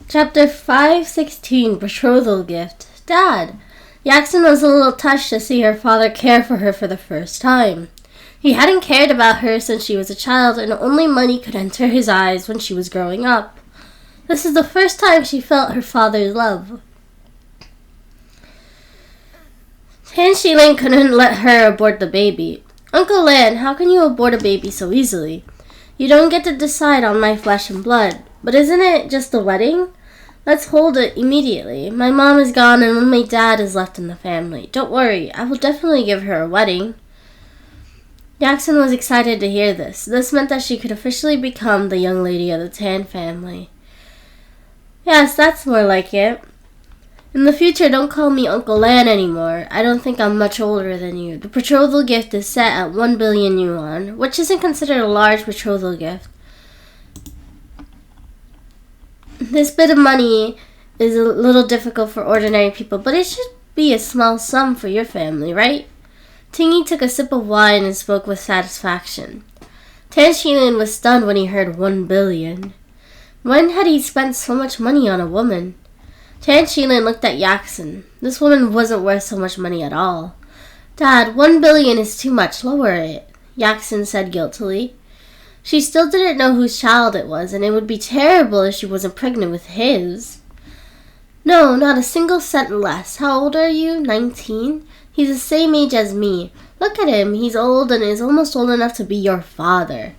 Chapter 516, Betrothal Gift. Dad! Yaxon was a little touched to see her father care for her for the first time. He hadn't cared about her since she was a child, and only money could enter his eyes when she was growing up. This is the first time she felt her father's love. Tan Shilin couldn't let her abort the baby. Uncle Lan, how can you abort a baby so easily? You don't get to decide on my flesh and blood. But isn't it just a wedding? Let's hold it immediately. My mom is gone and only my dad is left in the family. Don't worry, I will definitely give her a wedding. Yaxon was excited to hear this. This meant that she could officially become the young lady of the Tan family. Yes, that's more like it. In the future, don't call me Uncle Lan anymore. I don't think I'm much older than you. The betrothal gift is set at 1 billion yuan, which isn't considered a large betrothal gift. This bit of money is a little difficult for ordinary people, but it should be a small sum for your family, right? Tingy took a sip of wine and spoke with satisfaction. Tan Shilin was stunned when he heard 1 billion. When had he spent so much money on a woman? Tan Shilin looked at Yaxon. This woman wasn't worth so much money at all. Dad, 1 billion is too much. Lower it, Yaxon said guiltily. She still didn't know whose child it was, and it would be terrible if she wasn't pregnant with his. No, not a single cent less. How old are you? 19? He's the same age as me. Look at him. He's old and is almost old enough to be your father.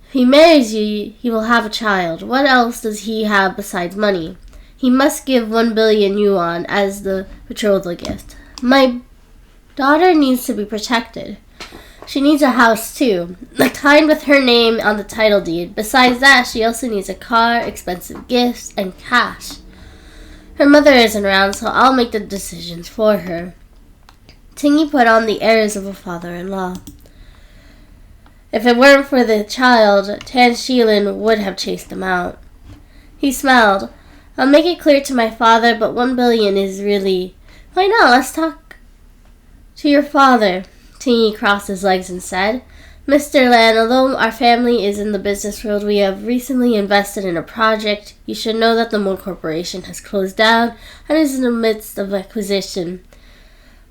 If he marries you, he will have a child. What else does he have besides money? He must give 1 billion yuan as the betrothal gift. My daughter needs to be protected. She needs a house too, the kind with her name on the title deed. Besides that, she also needs a car, expensive gifts, and cash. Her mother isn't around, so I'll make the decisions for her. Tingy put on the airs of a father-in-law. If it weren't for the child, Tan Shilin would have chased him out. He smiled. I'll make it clear to my father, but 1 billion is really... Why not? Let's talk to your father. Tingy crossed his legs and said, Mr. Lan, although our family is in the business world, we have recently invested in a project. You should know that the Mo Corporation has closed down and is in the midst of acquisition.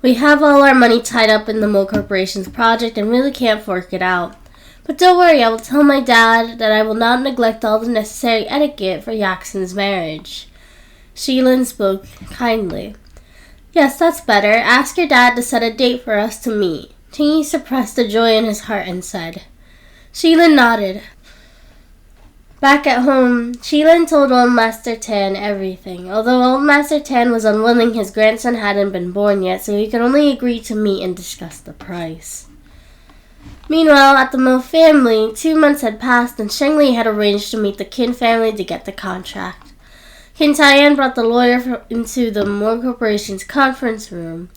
We have all our money tied up in the Mo Corporation's project and really can't fork it out. But don't worry, I will tell my dad that I will not neglect all the necessary etiquette for Yaxon's marriage. Shilin spoke kindly. Yes, that's better. Ask your dad to set a date for us to meet. Tingy suppressed the joy in his heart and said. Shilin nodded. Back at home, Shilin told Old Master Tan everything. Although Old Master Tan was unwilling, his grandson hadn't been born yet, so he could only agree to meet and discuss the price. Meanwhile, at the Mo family, 2 months had passed and Sheng Li had arranged to meet the Qin family to get the contract. Qin Taiyan brought the lawyer into the Mo Corporation's conference room.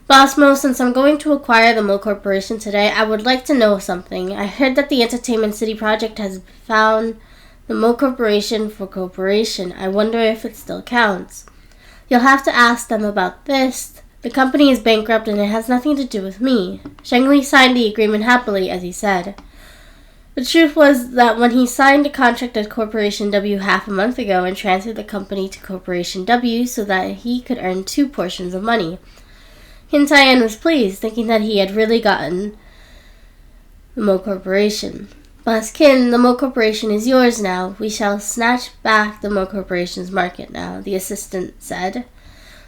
Boss Mo, since I'm going to acquire the Mo Corporation today, I would like to know something. I heard that the Entertainment City project has found the Mo Corporation for corporation. I wonder if it still counts. You'll have to ask them about this. The company is bankrupt and it has nothing to do with me. Sheng Li signed the agreement happily, as he said. The truth was that when he signed a contract with Corporation W half a month ago and transferred the company to Corporation W so that he could earn 2 portions of money, Qin Taiyan was pleased, thinking that he had really gotten the Mo Corporation. Boss Qin, the Mo Corporation is yours now. We shall snatch back the Mo Corporation's market now, the assistant said.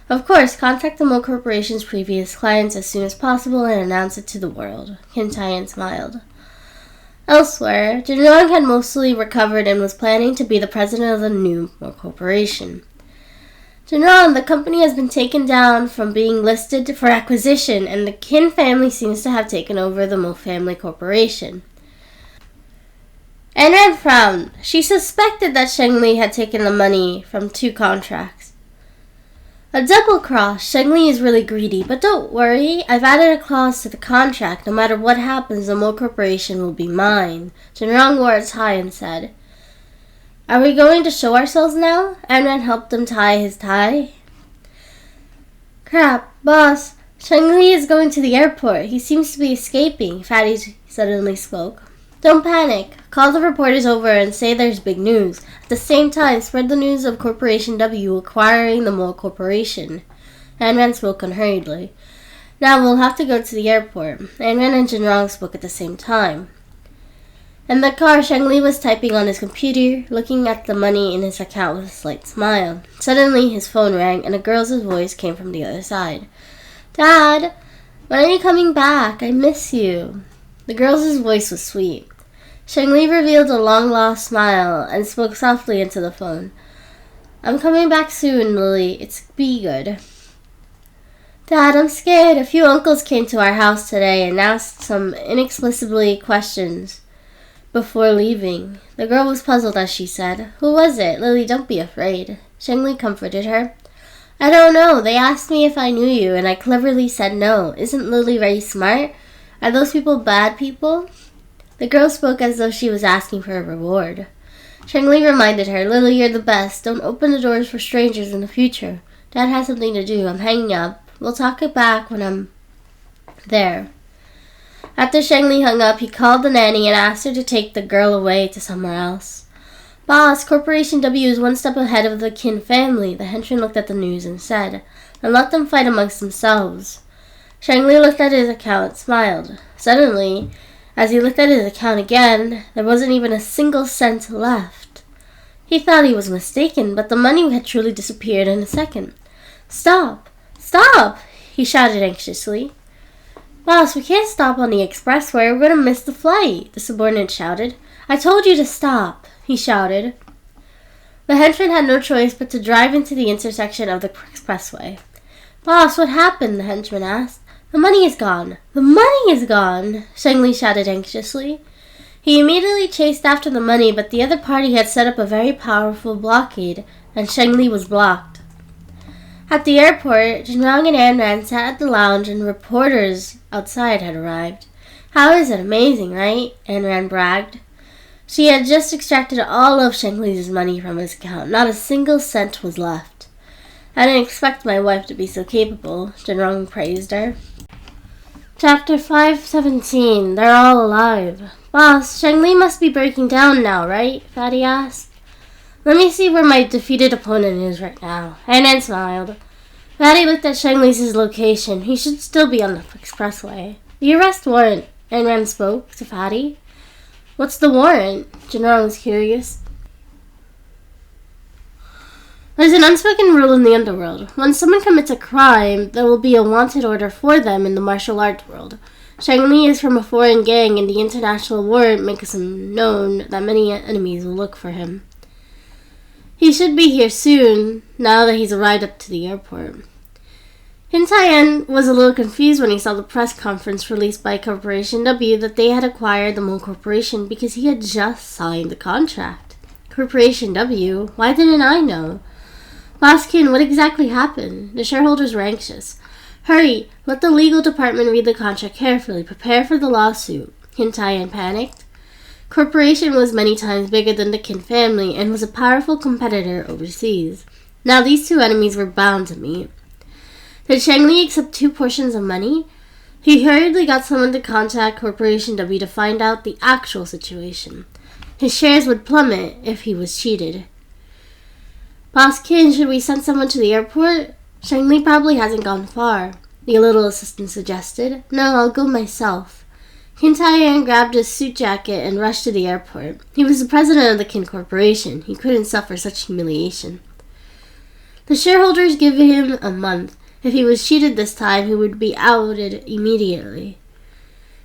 Of course, contact the Mo Corporation's previous clients as soon as possible and announce it to the world. Qin Taiyan smiled. Elsewhere, Jinrong had mostly recovered and was planning to be the president of the new Mo Corporation. Jinrong, the company has been taken down from being listed for acquisition, and the Qin family seems to have taken over the Mo Family Corporation. Anran frowned. She suspected that Sheng Li had taken the money from 2 contracts. A double cross. Sheng Li is really greedy, but don't worry. I've added a clause to the contract. No matter what happens, the Mo Corporation will be mine. Jinrong wore a tie and said, Are we going to show ourselves now? Anran helped him tie his tie. Crap, boss. Sheng Li is going to the airport. He seems to be escaping, Fatty suddenly spoke. Don't panic. Call the reporters over and say there's big news. At the same time, spread the news of Corporation W acquiring the Mole Corporation. Ayn Rand spoke unhurriedly. Now we'll have to go to the airport. Ayn Rand and Jin Rong spoke at the same time. In the car, Sheng Li was typing on his computer, looking at the money in his account with a slight smile. Suddenly, his phone rang, and a girl's voice came from the other side. Dad, when are you coming back? I miss you. The girl's voice was sweet. Sheng Li revealed a long-lost smile and spoke softly into the phone. I'm coming back soon, Lily. Be good. Dad, I'm scared. A few uncles came to our house today and asked some inexplicably questions before leaving. The girl was puzzled as she said, Who was it? Lily, don't be afraid. Sheng Li comforted her. I don't know. They asked me if I knew you, and I cleverly said no. Isn't Lily very smart? Are those people bad people? The girl spoke as though she was asking for a reward. Sheng Li reminded her, Lily, you're the best. Don't open the doors for strangers in the future. Dad has something to do. I'm hanging up. We'll talk it back when I'm there. After Sheng Li hung up, he called the nanny and asked her to take the girl away to somewhere else. Boss, Corporation W is one step ahead of the Qin family, the henchman looked at the news and said, and let them fight amongst themselves. Sheng Li looked at his account and smiled. Suddenly, as he looked at his account again, there wasn't even a single cent left. He thought he was mistaken, but the money had truly disappeared in a second. Stop! Stop! He shouted anxiously. Boss, we can't stop on the expressway. We're going to miss the flight, the subordinate shouted. I told you to stop, he shouted. The henchman had no choice but to drive into the intersection of the expressway. Boss, what happened? The henchman asked. The money is gone. The money is gone, Sheng Li shouted anxiously. He immediately chased after the money, but the other party had set up a very powerful blockade, and Sheng Li was blocked. At the airport, Jin Rong and Ayn Rand sat at the lounge and reporters outside had arrived. How is it amazing, right? Ayn Rand bragged. She had just extracted all of Sheng Li's money from his account. Not a single cent was left. I didn't expect my wife to be so capable, Jin Rong praised her. Chapter 517. They're all alive. Boss, Sheng Li must be breaking down now, right? Fatty asked. Let me see where my defeated opponent is right now. Ayn Rand smiled. Fatty looked at Sheng Li's location. He should still be on the expressway. The arrest warrant, Ayn Rand spoke to Fatty. What's the warrant? Jin Rong was curious. There's an unspoken rule in the underworld. When someone commits a crime, there will be a wanted order for them in the martial arts world. Sheng Li is from a foreign gang, and the international warrant makes him known that many enemies will look for him. He should be here soon, now that he's arrived up to the airport. Hin Tai-en was a little confused when he saw the press conference released by Corporation W that they had acquired the Mole Corporation because he had just signed the contract. Corporation W? Why didn't I know? Boss Qin, what exactly happened? The shareholders were anxious. Hurry! Let the legal department read the contract carefully. Prepare for the lawsuit. Hin Tai-en panicked. Corporation was many times bigger than the Qin family and was a powerful competitor overseas. Now these two enemies were bound to meet. Did Sheng Li accept 2 portions of money? He hurriedly got someone to contact Corporation W to find out the actual situation. His shares would plummet if he was cheated. Boss Qin, should we send someone to the airport? Sheng Li probably hasn't gone far, the little assistant suggested. No, I'll go myself. Hin Tai-en grabbed his suit jacket and rushed to the airport. He was the president of the Qin Corporation. He couldn't suffer such humiliation. The shareholders gave him a month. If he was cheated this time, he would be outed immediately.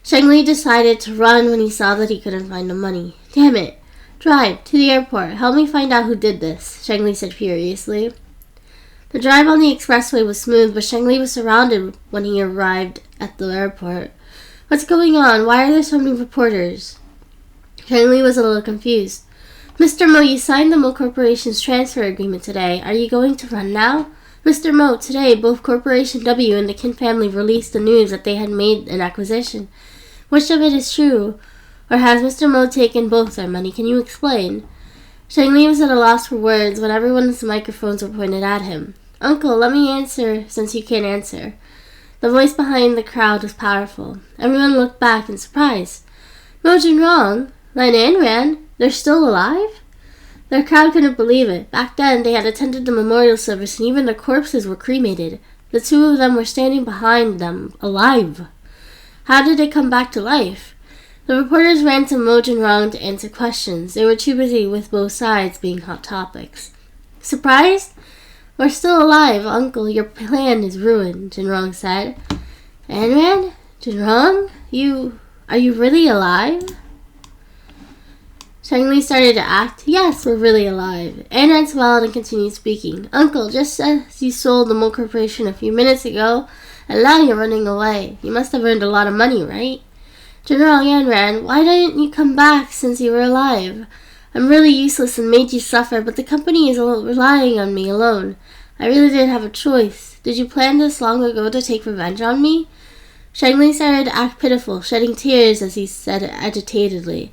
Sheng Li decided to run when he saw that he couldn't find the money. Damn it! Drive to the airport. Help me find out who did this, Sheng Li said furiously. The drive on the expressway was smooth, but Sheng Li was surrounded when he arrived at the airport. What's going on? Why are there so many reporters? Sheng Li was a little confused. Mr. Mo, you signed the Mo Corporation's transfer agreement today. Are you going to run now? Mr. Mo, today both Corporation W and the Qin family released the news that they had made an acquisition. Which of it is true? Or has Mr. Mo taken both their money? Can you explain? Sheng Li was at a loss for words when everyone's microphones were pointed at him. Uncle, let me answer since you can't answer. The voice behind the crowd was powerful. Everyone looked back in surprise. Mo Wrong, Len and Ran, they're still alive? The crowd couldn't believe it. Back then, they had attended the memorial service and even their corpses were cremated. The two of them were standing behind them, alive. How did they come back to life? The reporters ran to Mo Wrong to answer questions. They were too busy with both sides being hot topics. Surprised? We're still alive, Uncle. Your plan is ruined, Jinrong said. Anran? Jinrong? Are you really alive? Cheng-Li started to act. Yes, we're really alive. Anran smiled and continued speaking. Uncle, just as you sold the Mo Corporation a few minutes ago, and now you're running away. You must have earned a lot of money, right? General Yanran, why didn't you come back since you were alive? I'm really useless and made you suffer, but the company is relying on me alone. I really didn't have a choice. Did you plan this long ago to take revenge on me? Cheng-Li started to act pitiful, shedding tears as he said agitatedly.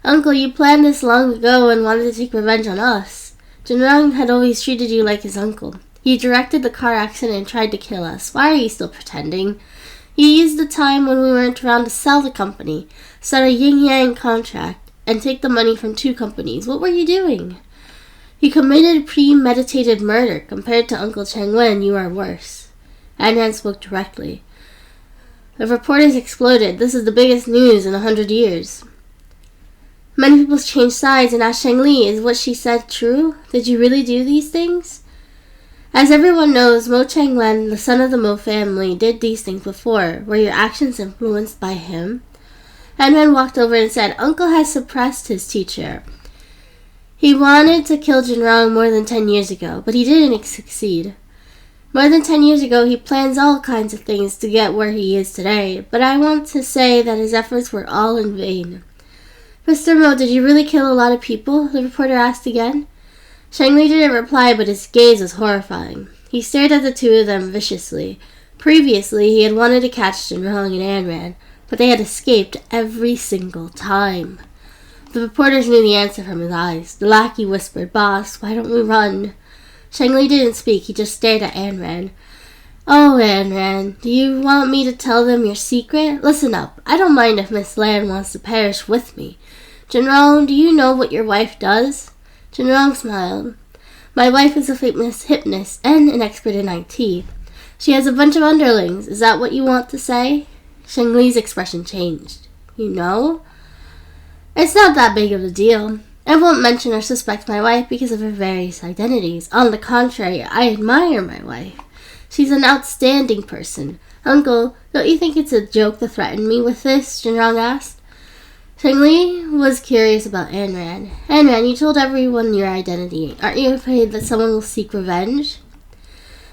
Uncle, you planned this long ago and wanted to take revenge on us. Jinrong had always treated you like his uncle. He directed the car accident and tried to kill us. Why are you still pretending? You used the time when we weren't around to sell the company, start a yin-yang contract, and take the money from two companies. What were you doing? You committed premeditated murder. Compared to Uncle Cheng Wen, you are worse. Anran spoke directly. The reporters exploded. This is the biggest news in 100 years. Many people changed sides and asked Cheng-Li, is what she said true? Did you really do these things? As everyone knows, Mo Cheng Wen, the son of the Mo family, did these things before. Were your actions influenced by him? Anran walked over and said, Uncle has suppressed his teacher. He wanted to kill Jinrong more than 10 years ago, but he didn't succeed. More than 10 years ago, he plans all kinds of things to get where he is today, but I want to say that his efforts were all in vain. Mr. Mo, did you really kill a lot of people? The reporter asked again. Cheng-Li didn't reply, but his gaze was horrifying. He stared at the two of them viciously. Previously, he had wanted to catch Jinrong and Anran, but they had escaped every single time. The reporters knew the answer from his eyes. The lackey whispered, Boss, why don't we run? Cheng-Li didn't speak. He just stared at Anran. Oh, Anran, do you want me to tell them your secret? Listen up. I don't mind if Miss Lan wants to perish with me. Jinrong, do you know what your wife does? Jinrong smiled. My wife is a famous hypnotist and an expert in IT. She has a bunch of underlings. Is that what you want to say? Cheng-Li's expression changed. You know? It's not that big of a deal. I won't mention or suspect my wife because of her various identities. On the contrary, I admire my wife. She's an outstanding person. Uncle, don't you think it's a joke to threaten me with this? Jinrong asked. Cheng-Li was curious about Anran. Anran, you told everyone your identity. Aren't you afraid that someone will seek revenge?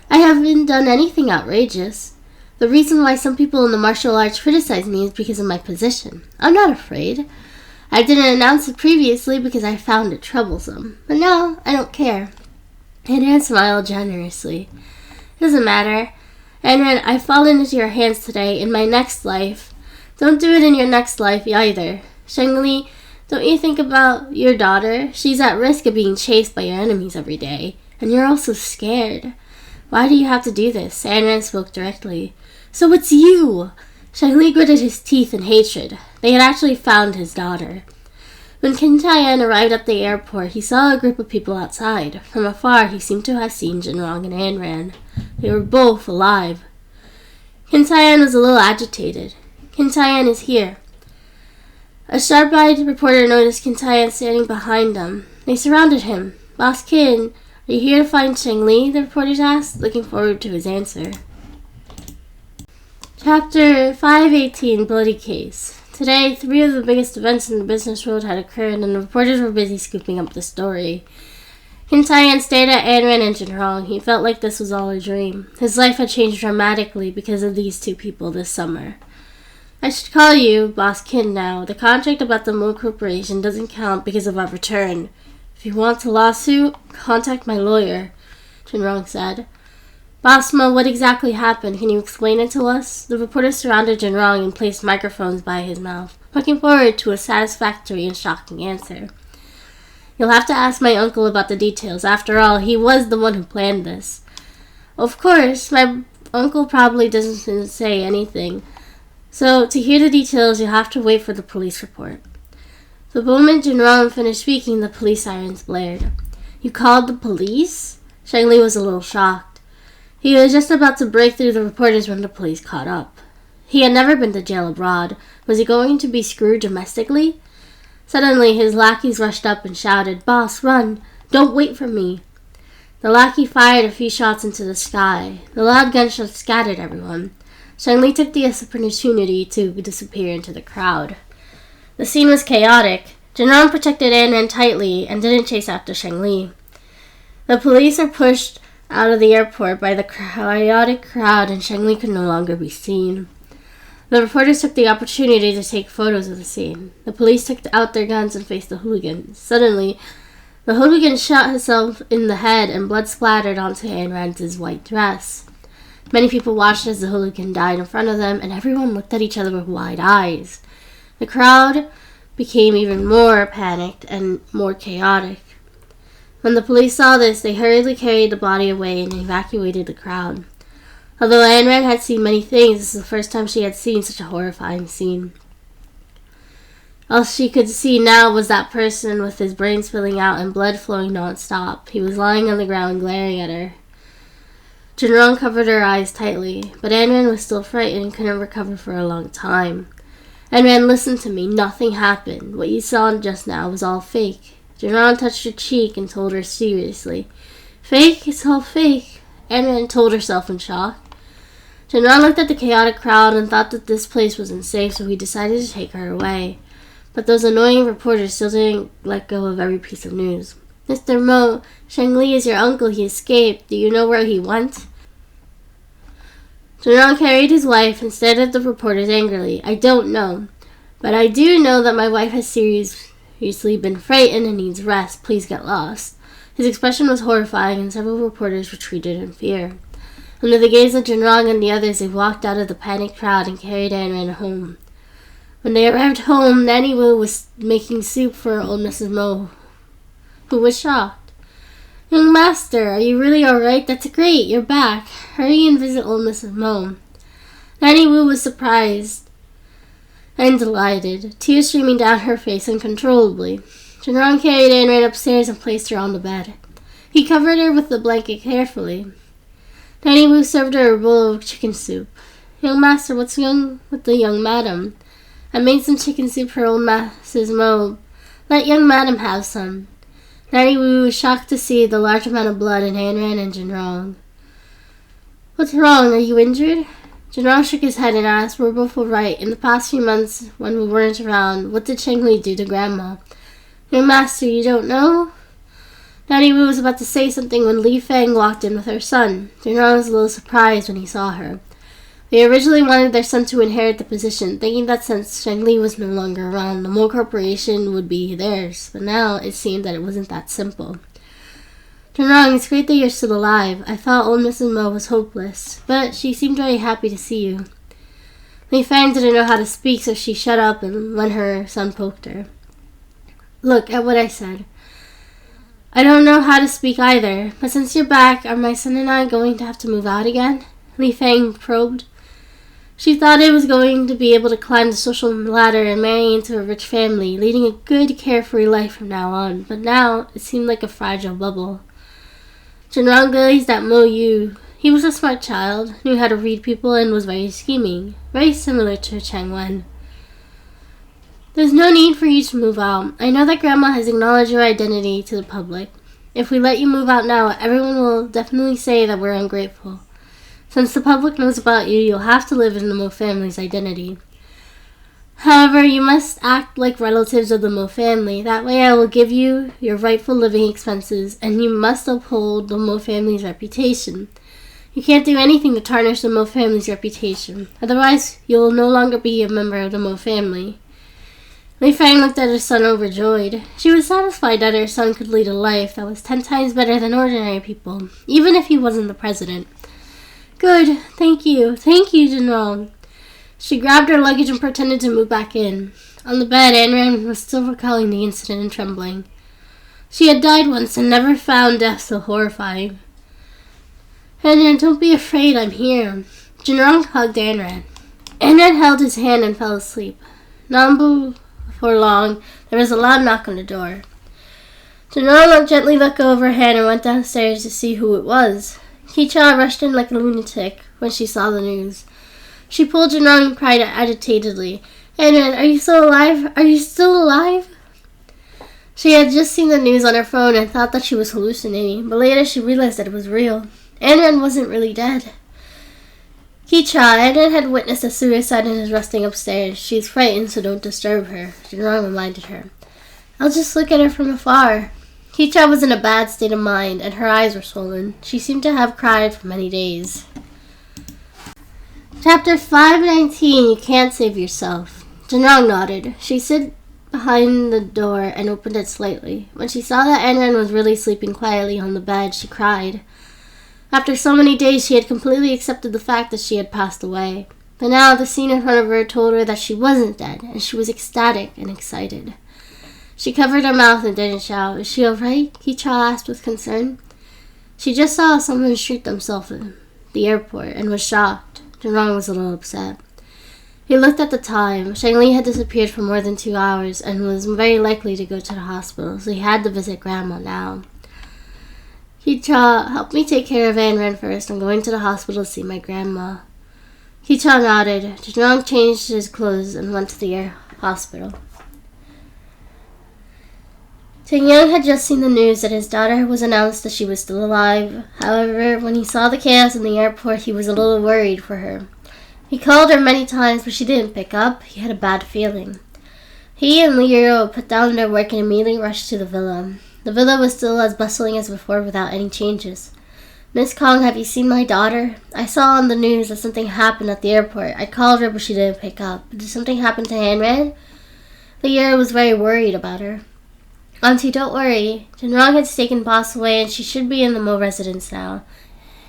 I haven't done anything outrageous. The reason why some people in the martial arts criticize me is because of my position. I'm not afraid. I didn't announce it previously because I found it troublesome. But now, I don't care. Anran smiled generously. Doesn't matter. Anran, I've fallen into your hands today in my next life. Don't do it in your next life either. Cheng-Li, don't you think about your daughter? She's at risk of being chased by your enemies every day. And you're also scared. Why do you have to do this? Anran spoke directly. So it's you! Cheng-Li gritted his teeth in hatred. They had actually found his daughter. When Qin Taiyan arrived at the airport, he saw a group of people outside. From afar, he seemed to have seen Jinrong and Anran. They were both alive. Qin Taiyan was a little agitated. Qin Taiyan is here. A sharp-eyed reporter noticed Qin Taiyan standing behind them. They surrounded him. Boss Qin, are you here to find Cheng-Li? The reporters asked, looking forward to his answer. Chapter 518, Bloody Case. Today, 3 of the biggest events in the business world had occurred, and the reporters were busy scooping up the story. Qin Taiyan stared at Anran and Jinrong. He felt like this was all a dream. His life had changed dramatically because of these 2 people this summer. I should call you Boss Qin now. The contract about the Mo Corporation doesn't count because of our return. If you want a lawsuit, contact my lawyer, Jinrong said. Boss Mo, what exactly happened? Can you explain it to us? The reporters surrounded Jinrong and placed microphones by his mouth, looking forward to a satisfactory and shocking answer. You'll have to ask my uncle about the details. After all, he was the one who planned this. Of course, my uncle probably doesn't say anything. So, to hear the details, you'll have to wait for the police report. The moment Jinrong finished speaking, the police sirens blared. You called the police? Shang Li was a little shocked. He was just about to break through the reporters when the police caught up. He had never been to jail abroad. Was he going to be screwed domestically? Suddenly, his lackeys rushed up and shouted, "Boss, run! Don't wait for me!" The lackey fired a few shots into the sky. The loud gunshots scattered everyone. Shang Li took the opportunity to disappear into the crowd. The scene was chaotic. Jinrong protected An tightly and didn't chase after Shang Li. The police are pushed out of the airport by the chaotic crowd, and Shang Li could no longer be seen. The reporters took the opportunity to take photos of the scene. The police took out their guns and faced the hooligan. Suddenly, the hooligan shot himself in the head and blood splattered onto Ayn Rand's white dress. Many people watched as the hooligan died in front of them, and everyone looked at each other with wide eyes. The crowd became even more panicked and more chaotic. When the police saw this, they hurriedly carried the body away and evacuated the crowd. Although Ayn Rand had seen many things, this was the first time she had seen such a horrifying scene. All she could see now was that person with his brain spilling out and blood flowing non-stop. He was lying on the ground glaring at her. Jinrong covered her eyes tightly, but Ayn Rand was still frightened and couldn't recover for a long time. Ayn Rand, listen to me. Nothing happened. What you saw just now was all fake. Jinrong touched her cheek and told her seriously. Fake? It's all fake, Ayn Rand told herself in shock. Jinrong looked at the chaotic crowd and thought that this place wasn't safe, so he decided to take her away. But those annoying reporters still didn't let go of every piece of news. Mr. Mo, Shang Li is your uncle. He escaped. Do you know where he went? Jinrong carried his wife and stared at the reporters angrily. I don't know. But I do know that my wife has seriously been frightened and needs rest. Please get lost. His expression was horrifying, and several reporters retreated in fear. Under the gaze of Jinrong and the others, they walked out of the panicked crowd and carried Ayn Rand home. When they arrived home, Nanny Wu was making soup for old Mrs. Mo, who was shocked. Young master, are you really all right? That's great, you're back. Hurry and visit old Mrs. Mo. Nanny Wu was surprised and delighted, tears streaming down her face uncontrollably. Jinrong carried Ayn Rand upstairs and placed her on the bed. He covered her with the blanket carefully. Nanny Wu served her a bowl of chicken soup. Young master, what's wrong with the young madam? I made some chicken soup for old Mrs. Mo. Let young madam have some. Nanny Wu was shocked to see the large amount of blood in Ayn Rand and Jinrong. What's wrong? Are you injured? Jinrong shook his head and asked, We're both all right. In the past few months, when we weren't around, what did Shang Li do to Grandma? Young master, you don't know? Nanny Wu was about to say something when Li Feng walked in with her son. Jinrong was a little surprised when he saw her. They originally wanted their son to inherit the position, thinking that since Shang Li was no longer around, the Mo Corporation would be theirs. But now it seemed that it wasn't that simple. Jinrong, it's great that you're still alive. I thought old Mrs. Mo was hopeless, but she seemed very happy to see you. Li Feng didn't know how to speak, so she shut up and when her son poked her. Look at what I said. I don't know how to speak either, but since you're back, are my son and I going to have to move out again? Li Feng probed. She thought I was going to be able to climb the social ladder and marry into a rich family, leading a good, carefree life from now on, but now it seemed like a fragile bubble. Jinrong gazed at Mo Yu. He was a smart child, knew how to read people, and was very scheming, very similar to Chang Wen. There's no need for you to move out. I know that Grandma has acknowledged your identity to the public. If we let you move out now, everyone will definitely say that we're ungrateful. Since the public knows about you, you'll have to live in the Mo family's identity. However, you must act like relatives of the Mo family. That way I will give you your rightful living expenses, and you must uphold the Mo family's reputation. You can't do anything to tarnish the Mo family's reputation. Otherwise, you will no longer be a member of the Mo family. Li Feng looked at her son overjoyed. She was satisfied that her son could lead a life that was 10 times better than ordinary people, even if he wasn't the president. Good, thank you, Jinrong. She grabbed her luggage and pretended to move back in. On the bed, Ayn Rand was still recalling the incident and trembling. She had died once and never found death so horrifying. Ayn Rand, don't be afraid, I'm here. Jinrong hugged Ayn Rand. Anran held his hand and fell asleep. Not before long, there was a loud knock on the door. Janora gently let go of her hand and went downstairs to see who it was. Kicha rushed in like a lunatic when she saw the news. She pulled Janora and cried agitatedly, "Anran, are you still alive? Are you still alive?" She had just seen the news on her phone and thought that she was hallucinating, but later she realized that it was real. Anran wasn't really dead. Kicha, Anran had witnessed a suicide and is resting upstairs. She's frightened, so don't disturb her, Janora reminded her. I'll just look at her from afar. Kicha was in a bad state of mind, and her eyes were swollen. She seemed to have cried for many days. Chapter 519, You Can't Save Yourself. Janrong nodded. She stood behind the door and opened it slightly. When she saw that Anran was really sleeping quietly on the bed, she cried. After so many days, she had completely accepted the fact that she had passed away. But now the scene in front of her told her that she wasn't dead, and she was ecstatic and excited. She covered her mouth and didn't shout. Is she all right? Kicha asked with concern. She just saw someone shoot themselves in the airport and was shocked. Janrong was a little upset. He looked at the time. Shangli had disappeared for more than 2 hours and was very likely to go to the hospital, so he had to visit Grandma now. Kicha, help me take care of Anran first. I'm going to the hospital to see my grandma. Kicha nodded. Janrong changed his clothes and went to the hospital. Ting-Young had just seen the news that his daughter was announced that she was still alive. However, when he saw the chaos in the airport, he was a little worried for her. He called her many times, but she didn't pick up. He had a bad feeling. He and Liu put down their work and immediately rushed to the villa. The villa was still as bustling as before without any changes. Miss Kong, have you seen my daughter? I saw on the news that something happened at the airport. I called her, but she didn't pick up. Did something happen to Anran? Liu was very worried about her. Auntie, don't worry. Janrong had taken Boss away and she should be in the Mo residence now.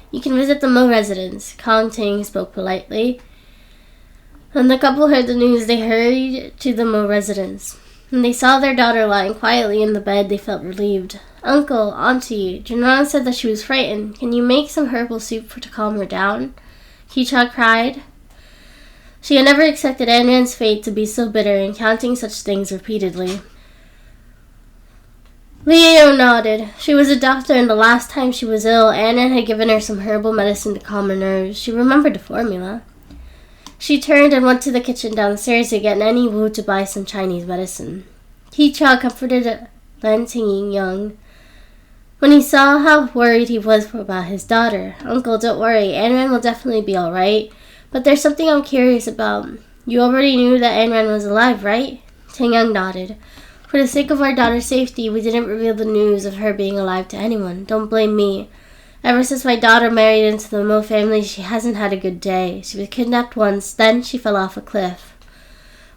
You can visit the Mo residence. Kong Ting spoke politely. When the couple heard the news, they hurried to the Mo residence. When they saw their daughter lying quietly in the bed, they felt relieved. Uncle, Auntie, Janrong said that she was frightened. Can you make some herbal soup to calm her down? Kicha cried. She had never accepted Anran's fate to be so bitter and counting such things repeatedly. Liu nodded. She was a doctor, and the last time she was ill, Anran had given her some herbal medicine to calm her nerves. She remembered the formula. She turned and went to the kitchen downstairs to get Nanny Wu to buy some Chinese medicine. Kicha comforted Lan Ting-Young when he saw how worried he was about his daughter. Uncle, don't worry. Anran will definitely be all right. But there's something I'm curious about. You already knew that Anran was alive, right? Ting-Young nodded. For the sake of our daughter's safety, we didn't reveal the news of her being alive to anyone. Don't blame me. Ever since my daughter married into the Mo family, she hasn't had a good day. She was kidnapped once, then she fell off a cliff.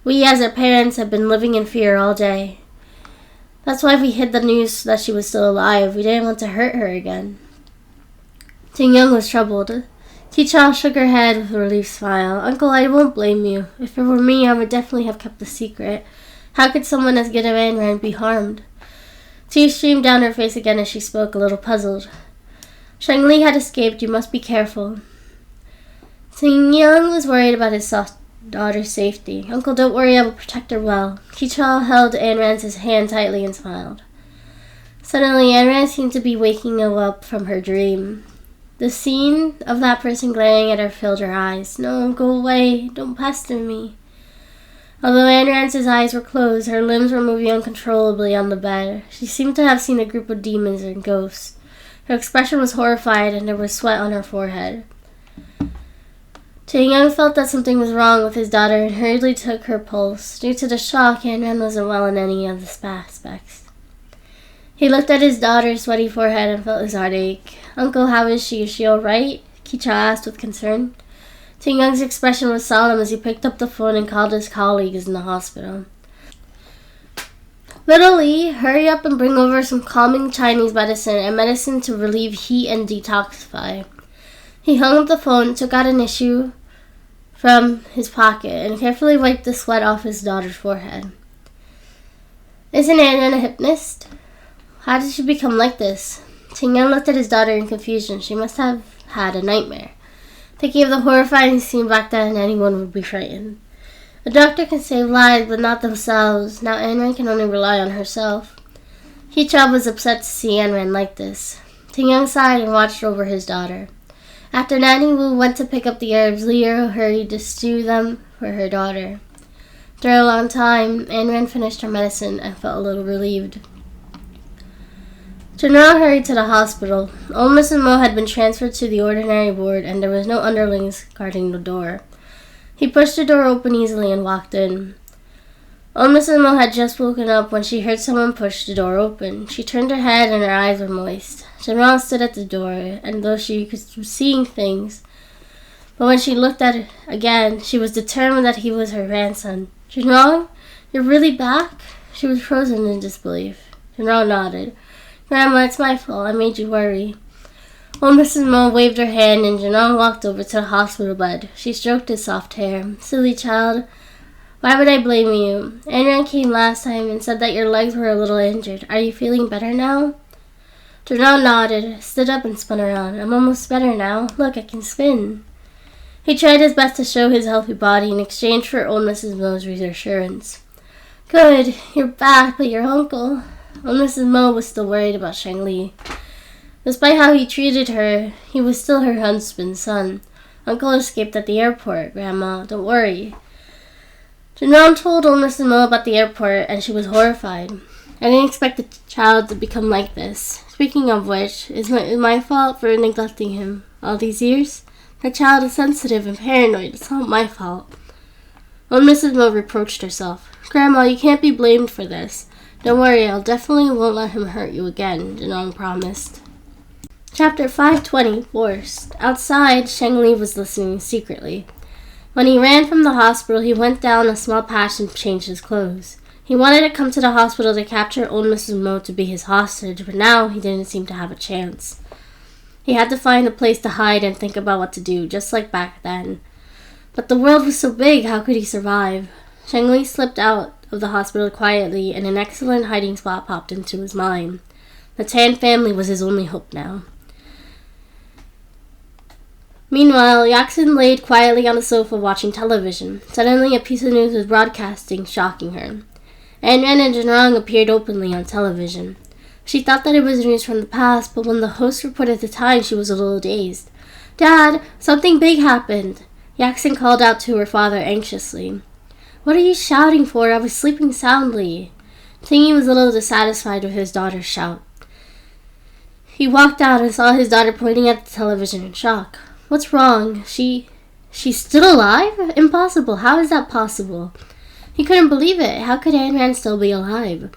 We, as her parents, have been living in fear all day. That's why we hid the news that she was still alive. We didn't want to hurt her again. Ting-Young was troubled. Kicha shook her head with a relieved smile. Uncle, I won't blame you. If it were me, I would definitely have kept the secret. How could someone as good as Anran be harmed? Tears streamed down her face again as she spoke, a little puzzled. Shangli had escaped. You must be careful. Ting-Young was worried about his daughter's safety. Uncle, don't worry. I will protect her well. Kicha held Anran's hand tightly and smiled. Suddenly, Anran seemed to be waking up from her dream. The scene of that person glaring at her filled her eyes. No, go away. Don't pester me. Although Anran's eyes were closed, her limbs were moving uncontrollably on the bed. She seemed to have seen a group of demons and ghosts. Her expression was horrified, and there was sweat on her forehead. Ting-Young felt that something was wrong with his daughter and hurriedly took her pulse. Due to the shock, Anran wasn't well in any of the aspects. He looked at his daughter's sweaty forehead and felt his heart ache. Uncle, how is she? Is she all right? Kicha asked with concern. Ting-Young's expression was solemn as he picked up the phone and called his colleagues in the hospital. Little Lee, hurry up and bring over some calming Chinese medicine and medicine to relieve heat and detoxify. He hung up the phone, took out an issue from his pocket, and carefully wiped the sweat off his daughter's forehead. Isn't Anran a hypnotist? How did she become like this? Ting-Young looked at his daughter in confusion. She must have had a nightmare. Thinking of the horrifying scene back then, anyone would be frightened. A doctor can save lives, but not themselves. Now Ayn can only rely on herself. Heechab was upset to see Ayn like this. Ting Young sighed and watched over his daughter. After Nanny Wu went to pick up the herbs, Leo hurried to stew them for her daughter. After a long time, Ayn finished her medicine and felt a little relieved. General hurried to the hospital. Old Mrs. Mo had been transferred to the ordinary ward, and there was no underlings guarding the door. He pushed the door open easily and walked in. Old Mrs. Mo had just woken up when she heard someone push the door open. She turned her head and her eyes were moist. General stood at the door, and though she was seeing things, but when she looked at it again, she was determined that he was her grandson. General, you're really back? She was frozen in disbelief. General nodded. Grandma, it's my fault. I made you worry. Old Mrs. Mo waved her hand and Janelle walked over to the hospital bed. She stroked his soft hair. Silly child. Why would I blame you? Anran came last time and said that your legs were a little injured. Are you feeling better now? Janelle nodded, stood up and spun around. I'm almost better now. Look, I can spin. He tried his best to show his healthy body in exchange for old Mrs. Mo's reassurance. Good. You're back, but your uncle... Old Mrs. Mo was still worried about Shang Li. Despite how he treated her, he was still her husband's son. Uncle escaped at the airport, Grandma. Don't worry. Janelle told old Mrs. Mo about the airport, and she was horrified. I didn't expect the child to become like this. Speaking of which, is my fault for neglecting him all these years? That child is sensitive and paranoid. It's not my fault. Old Mrs. Mo reproached herself. Grandma, you can't be blamed for this. Don't worry, I'll definitely won't let him hurt you again, Janong promised. Chapter 520, Forced. Outside, Shang Li was listening secretly. When he ran from the hospital, he went down a small patch and changed his clothes. He wanted to come to the hospital to capture old Mrs. Mo to be his hostage, but now he didn't seem to have a chance. He had to find a place to hide and think about what to do, just like back then. But the world was so big, how could he survive? Shang Li slipped out of the hospital quietly, and an excellent hiding spot popped into his mind. The Tan family was his only hope now. Meanwhile, Yaxin laid quietly on the sofa watching television. Suddenly, a piece of news was broadcasting, shocking her. Anran and Jinrong appeared openly on television. She thought that it was news from the past, but when the host reported the time, she was a little dazed. Dad, something big happened. Yaxin called out to her father anxiously. What are you shouting for? I was sleeping soundly. Tingy was a little dissatisfied with his daughter's shout. He walked out and saw his daughter pointing at the television in shock. What's wrong? She's still alive? Impossible. How is that possible? He couldn't believe it. How could Anran still be alive?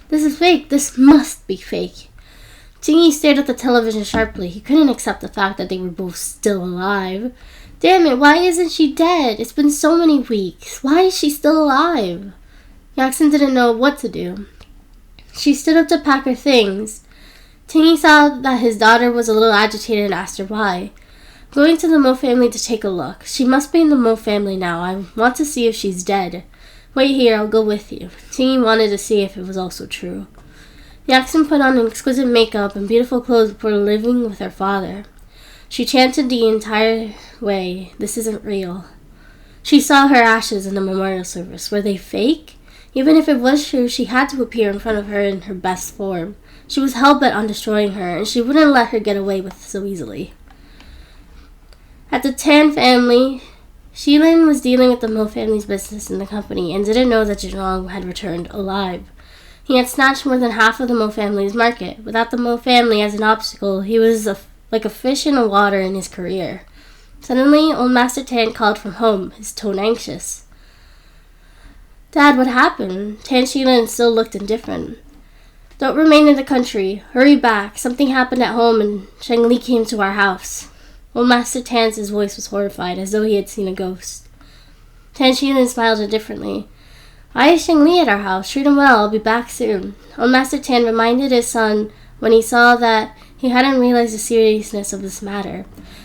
This is fake. This must be fake. Tingy stared at the television sharply. He couldn't accept the fact that they were both still alive. Damn it, why isn't she dead? It's been so many weeks. Why is she still alive? Yaxin didn't know what to do. She stood up to pack her things. Tingy saw that his daughter was a little agitated and asked her why. Going to the Mo family to take a look. She must be in the Mo family now. I want to see if she's dead. Wait here, I'll go with you. Tingy wanted to see if it was also true. Yaxin put on exquisite makeup and beautiful clothes before living with her father. She chanted the entire way, this isn't real. She saw her ashes in the memorial service. Were they fake? Even if it was true, she had to appear in front of her in her best form. She was hell-bent on destroying her, and she wouldn't let her get away with it so easily. At the Tan family, Shilin was dealing with the Mo family's business in the company and didn't know that Jinrong had returned alive. He had snatched more than half of the Mo family's market. Without the Mo family as an obstacle, he was like a fish in the water in his career. Suddenly, old Master Tan called from home, his tone anxious. Dad, what happened? Tan Shilin still looked indifferent. Don't remain in the country. Hurry back. Something happened at home and Shang Li came to our house. Old Master Tan's voice was horrified, as though he had seen a ghost. Tan Shilin smiled indifferently. Why is Shang Li at our house? Treat him well. I'll be back soon. Old Master Tan reminded his son when he saw that he hadn't realized the seriousness of this matter.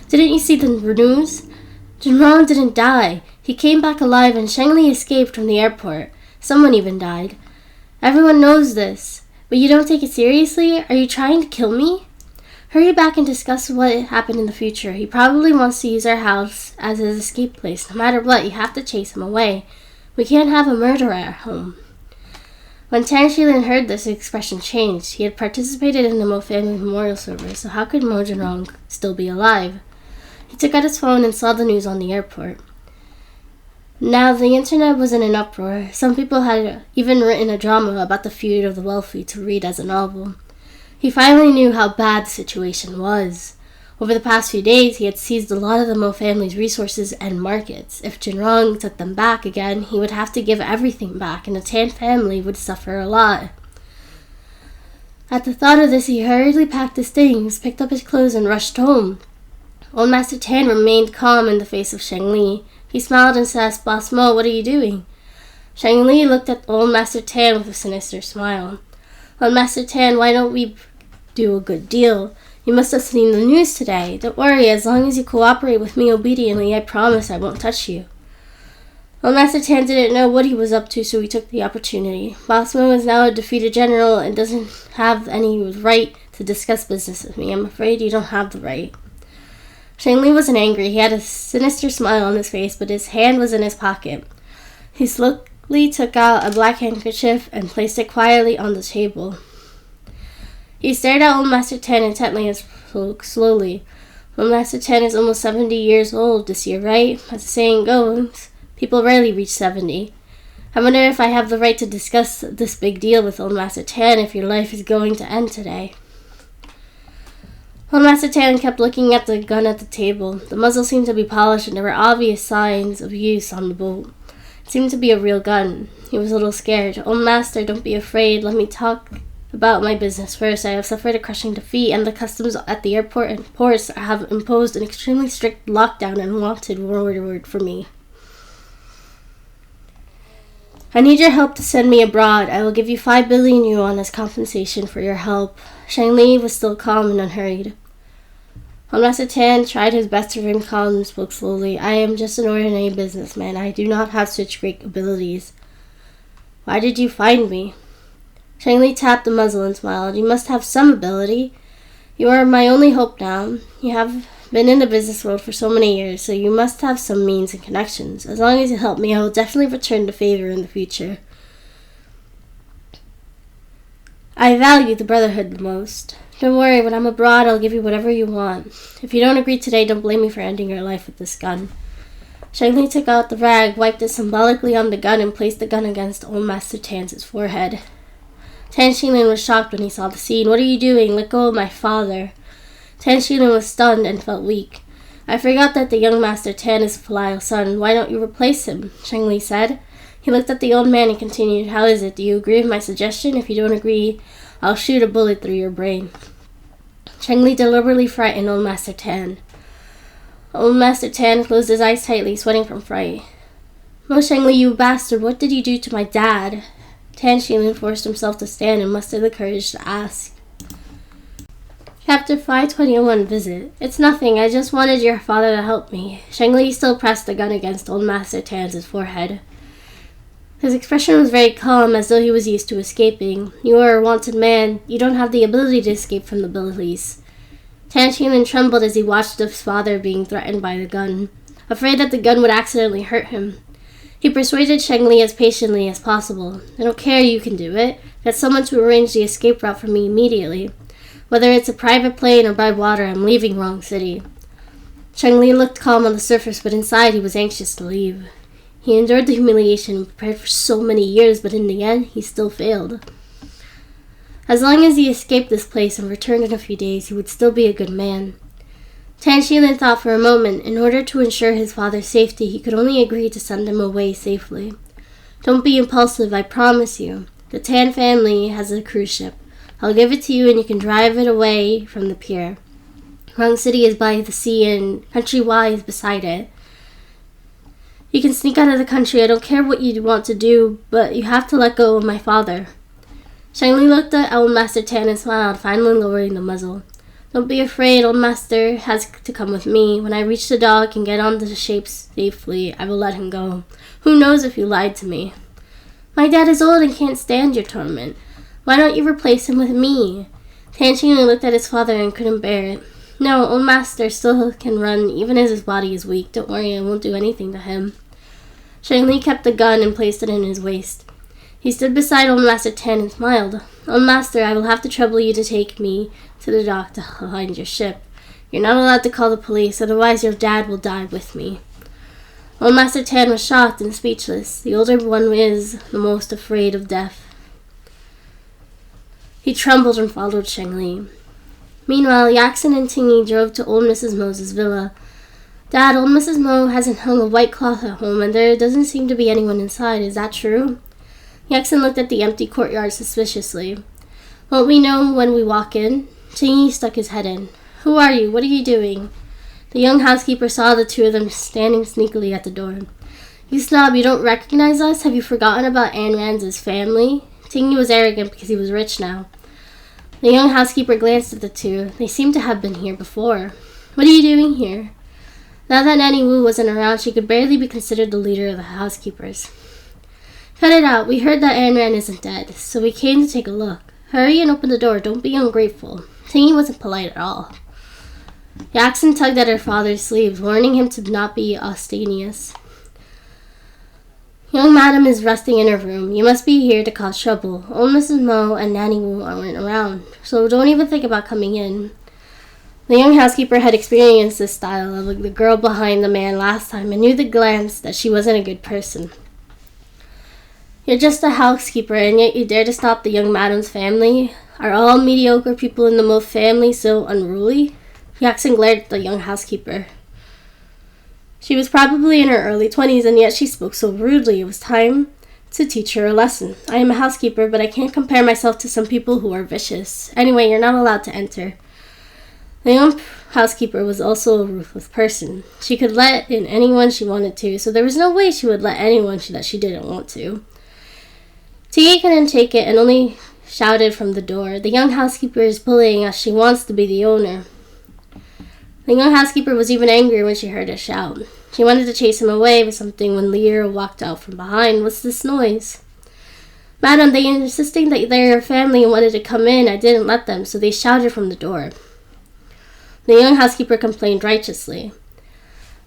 Didn't you see the news? Jinrong didn't die. He came back alive and Shang Li escaped from the airport. Someone even died. Everyone knows this. But you don't take it seriously? Are you trying to kill me? Hurry back and discuss what happened in the future. He probably wants to use our house as his escape place. No matter what, you have to chase him away. We can't have a murderer at home." When Tan Shilin heard this, his expression changed. He had participated in the Mo family memorial service, so how could Mo Jinrong still be alive? He took out his phone and saw the news on the airport. Now, the internet was in an uproar. Some people had even written a drama about the feud of the wealthy to read as a novel. He finally knew how bad the situation was. Over the past few days, he had seized a lot of the Mo family's resources and markets. If Jinrong took them back again, he would have to give everything back, and the Tan family would suffer a lot. At the thought of this, he hurriedly packed his things, picked up his clothes, and rushed home. Old Master Tan remained calm in the face of Shang Li. He smiled and said, "Boss Mo, what are you doing?" Shang Li looked at Old Master Tan with a sinister smile. "Old Master Tan, why don't we do a good deal? You must have seen the news today. Don't worry, as long as you cooperate with me obediently, I promise I won't touch you." Old Master Tan didn't know what he was up to, so he took the opportunity. Boss Mo is now a defeated general and doesn't have any right to discuss business with me. I'm afraid you don't have the right. Shang Li wasn't angry. He had a sinister smile on his face, but his hand was in his pocket. He slowly took out a black handkerchief and placed it quietly on the table. He stared at Old Master Tan intently and spoke slowly. "Old Master Tan is almost 70 years old this year, right? As the saying goes, people rarely reach 70. I wonder if I have the right to discuss this big deal with Old Master Tan if your life is going to end today." Old Master Tan kept looking at the gun at the table. The muzzle seemed to be polished and there were obvious signs of use on the bolt. It seemed to be a real gun. He was a little scared. "Old Master, don't be afraid. Let me talk about my business first. I have suffered a crushing defeat, and the customs at the airport and ports have imposed an extremely strict lockdown and wanted word for me. I need your help to send me abroad. I will give you 5 billion yuan as compensation for your help." Shang Li was still calm and unhurried. Old Master Tan tried his best to remain calm and spoke slowly. "I am just an ordinary businessman. I do not have such great abilities." "Why did you find me?" Shang Li tapped the muzzle and smiled. "You must have some ability. You are my only hope now. You have been in the business world for so many years, so you must have some means and connections. As long as you help me, I will definitely return the favor in the future. I value the brotherhood the most. Don't worry, when I'm abroad, I'll give you whatever you want. If you don't agree today, don't blame me for ending your life with this gun." Shang Li took out the rag, wiped it symbolically on the gun, and placed the gun against Old Master Tan's forehead. Tan Shilin was shocked when he saw the scene. "What are you doing? Let go of my father." Tan Shilin was stunned and felt weak. "I forgot that the young Master Tan is a filial son. Why don't you replace him?" Shang Li said. He looked at the old man and continued, "How is it? Do you agree with my suggestion? If you don't agree, I'll shoot a bullet through your brain." Shang Li deliberately frightened Old Master Tan. Old Master Tan closed his eyes tightly, sweating from fright. "Mo Shang Li, you bastard, what did you do to my dad?" Tan Shilin forced himself to stand and mustered the courage to ask. Chapter 521 Visit. "It's nothing. I just wanted your father to help me." Shang Li still pressed the gun against Old Master Tan's forehead. His expression was very calm, as though he was used to escaping. "You are a wanted man. You don't have the ability to escape from the police." Tan Shilin trembled as he watched his father being threatened by the gun, afraid that the gun would accidentally hurt him. He persuaded Shang Li as patiently as possible. "I don't care, you can do it. Get someone to arrange the escape route for me immediately. Whether it's a private plane or by water, I'm leaving Wrong City." Shang Li looked calm on the surface, but inside he was anxious to leave. He endured the humiliation and prepared for so many years, but in the end, he still failed. As long as he escaped this place and returned in a few days, he would still be a good man. Tan Shilin thought for a moment. In order to ensure his father's safety, he could only agree to send him away safely. "Don't be impulsive, I promise you. The Tan family has a cruise ship. I'll give it to you and you can drive it away from the pier. Wrong City is by the sea and Country Y is beside it. You can sneak out of the country. I don't care what you want to do, but you have to let go of my father." Shang Li looked at Old Master Tan and smiled, finally lowering the muzzle. "Don't be afraid. Old Master has to come with me. When I reach the dock and get on the ship safely, I will let him go. Who knows if you lied to me?" "My dad is old and can't stand your torment. Why don't you replace him with me?" Tanching looked at his father and couldn't bear it. No, old master still can run, even as his body is weak. Don't worry, I won't do anything to him. Shengli kept the gun and placed it in his waist. He stood beside old Master Tan and smiled. Old master, I will have to trouble you to take me to the dock to find your ship. You're not allowed to call the police, otherwise your dad will die with me. Old Master Tan was shocked and speechless. The older one is the most afraid of death. He trembled and followed Shengli. Meanwhile, Yaxin and Tingy drove to old Mrs. Mo's villa. Dad, old Mrs. Mo hasn't hung a white cloth at home, and there doesn't seem to be anyone inside. Is that true? Yaxin looked at the empty courtyard suspiciously. Won't we know when we walk in? Tingy stuck his head in. Who are you? What are you doing? The young housekeeper saw the two of them standing sneakily at the door. You snob, you don't recognize us? Have you forgotten about Anne Rands' family? Tingy was arrogant because he was rich now. The young housekeeper glanced at the two. They seemed to have been here before. What are you doing here? Now that Nanny Wu wasn't around, she could barely be considered the leader of the housekeepers. Cut it out. We heard that Anne Rand isn't dead, so we came to take a look. Hurry and open the door. Don't be ungrateful. Tingy wasn't polite at all. Yaxin tugged at her father's sleeves, warning him to not be ostentatious. Young madam is resting in her room. You must be here to cause trouble. Old Mrs. Mo and Nanny Wu aren't around, so don't even think about coming in. The young housekeeper had experienced this style of the girl behind the man last time and knew the glance that she wasn't a good person. You're just a housekeeper, and yet you dare to stop the young madam's family? Are all mediocre people in the Mo family so unruly? Yaxin glared at the young housekeeper. She was probably in her early 20s, and yet she spoke so rudely. It was time to teach her a lesson. I am a housekeeper, but I can't compare myself to some people who are vicious. Anyway, you're not allowed to enter. The young housekeeper was also a ruthless person. She could let in anyone she wanted to, so there was no way she would let anyone that she didn't want to. Tia couldn't take it and only shouted from the door. The young housekeeper is bullying us. She wants to be the owner. The young housekeeper was even angrier when she heard a shout. She wanted to chase him away with something when Lear walked out from behind. What's this noise? Madam, they insisting that they're your family and wanted to come in. I didn't let them, so they shouted from the door. The young housekeeper complained righteously.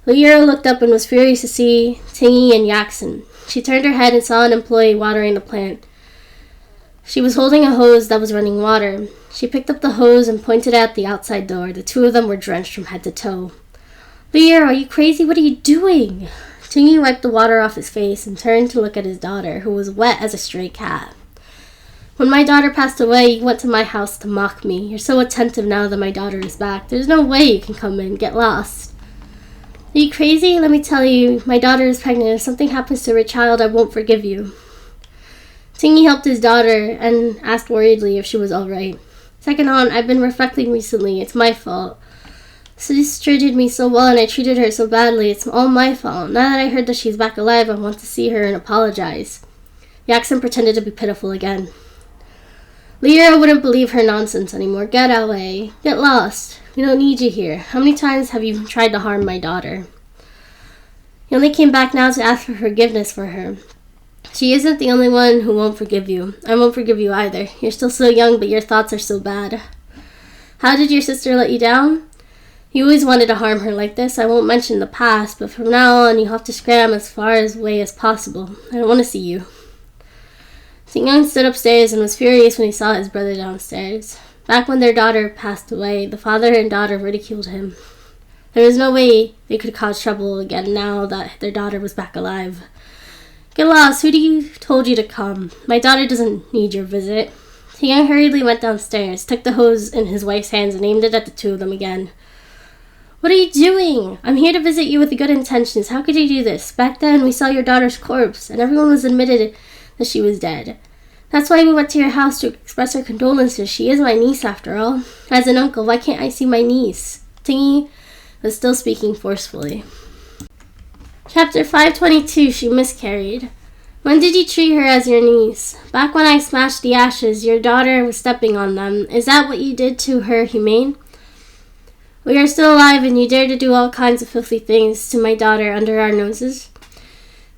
Lear looked up and was furious to see Tingy and Yaxin. She turned her head and saw an employee watering the plant. She was holding a hose that was running water. She picked up the hose and pointed at the outside door. The two of them were drenched from head to toe. Lear, are you crazy? What are you doing? Tingy wiped the water off his face and turned to look at his daughter, who was wet as a stray cat. When my daughter passed away, you went to my house to mock me. You're so attentive now that my daughter is back. There's no way you can come in. Get lost. Are you crazy? Let me tell you, my daughter is pregnant. If something happens to her child, I won't forgive you. Tingy helped his daughter and asked worriedly if she was all right. Second on, I've been reflecting recently. It's my fault. Sis treated me so well and I treated her so badly. It's all my fault. Now that I heard that she's back alive, I want to see her and apologize. Yaxin pretended to be pitiful again. Lear wouldn't believe her nonsense anymore. Get away. Get lost. We don't need you here. How many times have you tried to harm my daughter? He only came back now to ask for forgiveness for her. She isn't the only one who won't forgive you. I won't forgive you either. You're still so young, but your thoughts are so bad. How did your sister let you down? You always wanted to harm her like this. I won't mention the past, but from now on you have to scram as far away as possible. I don't want to see you. Tingyang stood upstairs and was furious when he saw his brother downstairs. Back when their daughter passed away, the father and daughter ridiculed him. There was no way they could cause trouble again now that their daughter was back alive. Get lost. Who told you to come? My daughter doesn't need your visit. Tingyang hurriedly went downstairs, took the hose in his wife's hands and aimed it at the two of them again. What are you doing? I'm here to visit you with good intentions. How could you do this? Back then, we saw your daughter's corpse, and everyone was admitted that she was dead. That's why we went to your house to express our condolences. She is my niece, after all. As an uncle, why can't I see my niece? Tingy was still speaking forcefully. Chapter 522, She Miscarried. When did you treat her as your niece? Back when I smashed the ashes, your daughter was stepping on them. Is that what you did to her, Humane? We are still alive, and you dare to do all kinds of filthy things to my daughter under our noses?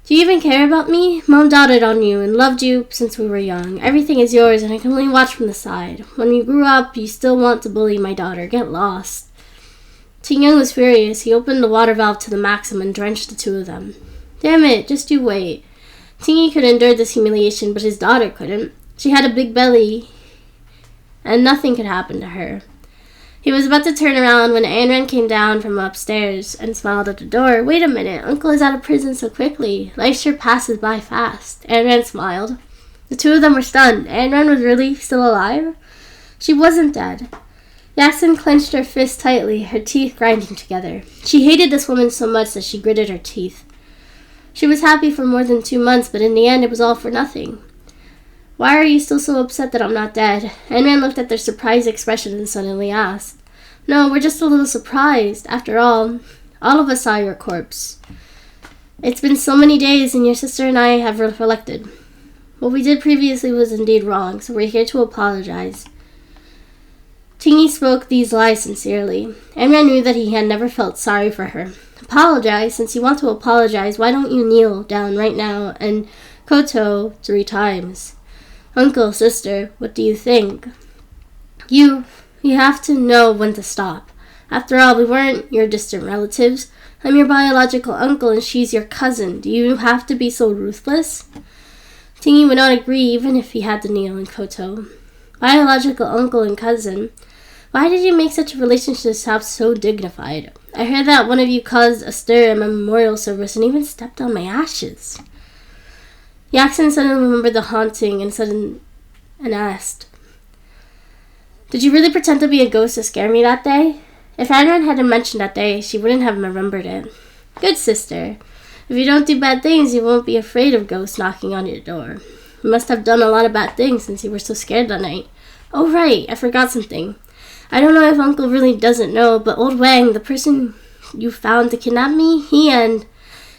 Do you even care about me? Mom doted on you and loved you since we were young. Everything is yours and I can only watch from the side. When you grew up, you still want to bully my daughter. Get lost. Ting Young was furious. He opened the water valve to the maximum and drenched the two of them. Damn it, just you wait. Tingy could endure this humiliation, but his daughter couldn't. She had a big belly, and nothing could happen to her. He was about to turn around when Anran came down from upstairs and smiled at the door. Wait a minute, Uncle is out of prison so quickly. Life sure passes by fast. Anran smiled. The two of them were stunned. Anran was really still alive? She wasn't dead. Yaxin clenched her fist tightly, her teeth grinding together. She hated this woman so much that she gritted her teeth. She was happy for more than 2 months, but in the end it was all for nothing. Why are you still so upset that I'm not dead? Anran looked at their surprised expression and suddenly asked. No, we're just a little surprised. After all of us saw your corpse. It's been so many days and your sister and I have reflected. What we did previously was indeed wrong, so we're here to apologize. Tingy spoke these lies sincerely. Anran knew that he had never felt sorry for her. Apologize? Since you want to apologize, why don't you kneel down right now and koto 3 times? Uncle, sister, what do you think? You have to know when to stop. After all, we weren't your distant relatives. I'm your biological uncle and she's your cousin. Do you have to be so ruthless? Tingy would not agree even if he had to kneel in koto. Biological uncle and cousin. Why did you make such a relationship sound so dignified? I heard that one of you caused a stir in my memorial service and even stepped on my ashes. Yaxin suddenly remembered the haunting and asked, Did you really pretend to be a ghost to scare me that day? If Anran hadn't mentioned that day, she wouldn't have remembered it. Good sister. If you don't do bad things, you won't be afraid of ghosts knocking on your door. You must have done a lot of bad things since you were so scared that night. Oh right, I forgot something. I don't know if Uncle really doesn't know, but old Wang, the person you found to kidnap me, he and...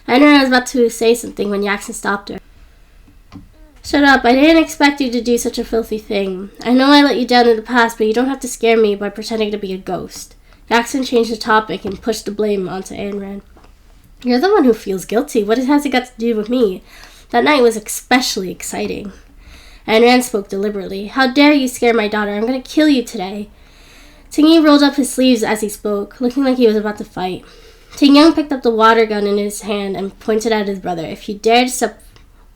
Anran was about to say something when Yaxin stopped her. Shut up, I didn't expect you to do such a filthy thing. I know I let you down in the past, but you don't have to scare me by pretending to be a ghost. Yaxin changed the topic and pushed the blame onto Anran. You're the one who feels guilty. What has it got to do with me? That night was especially exciting. Anran spoke deliberately. How dare you scare my daughter? I'm going to kill you today. Tingy rolled up his sleeves as he spoke, looking like he was about to fight. Ting Young picked up the water gun in his hand and pointed at his brother. If you dare to step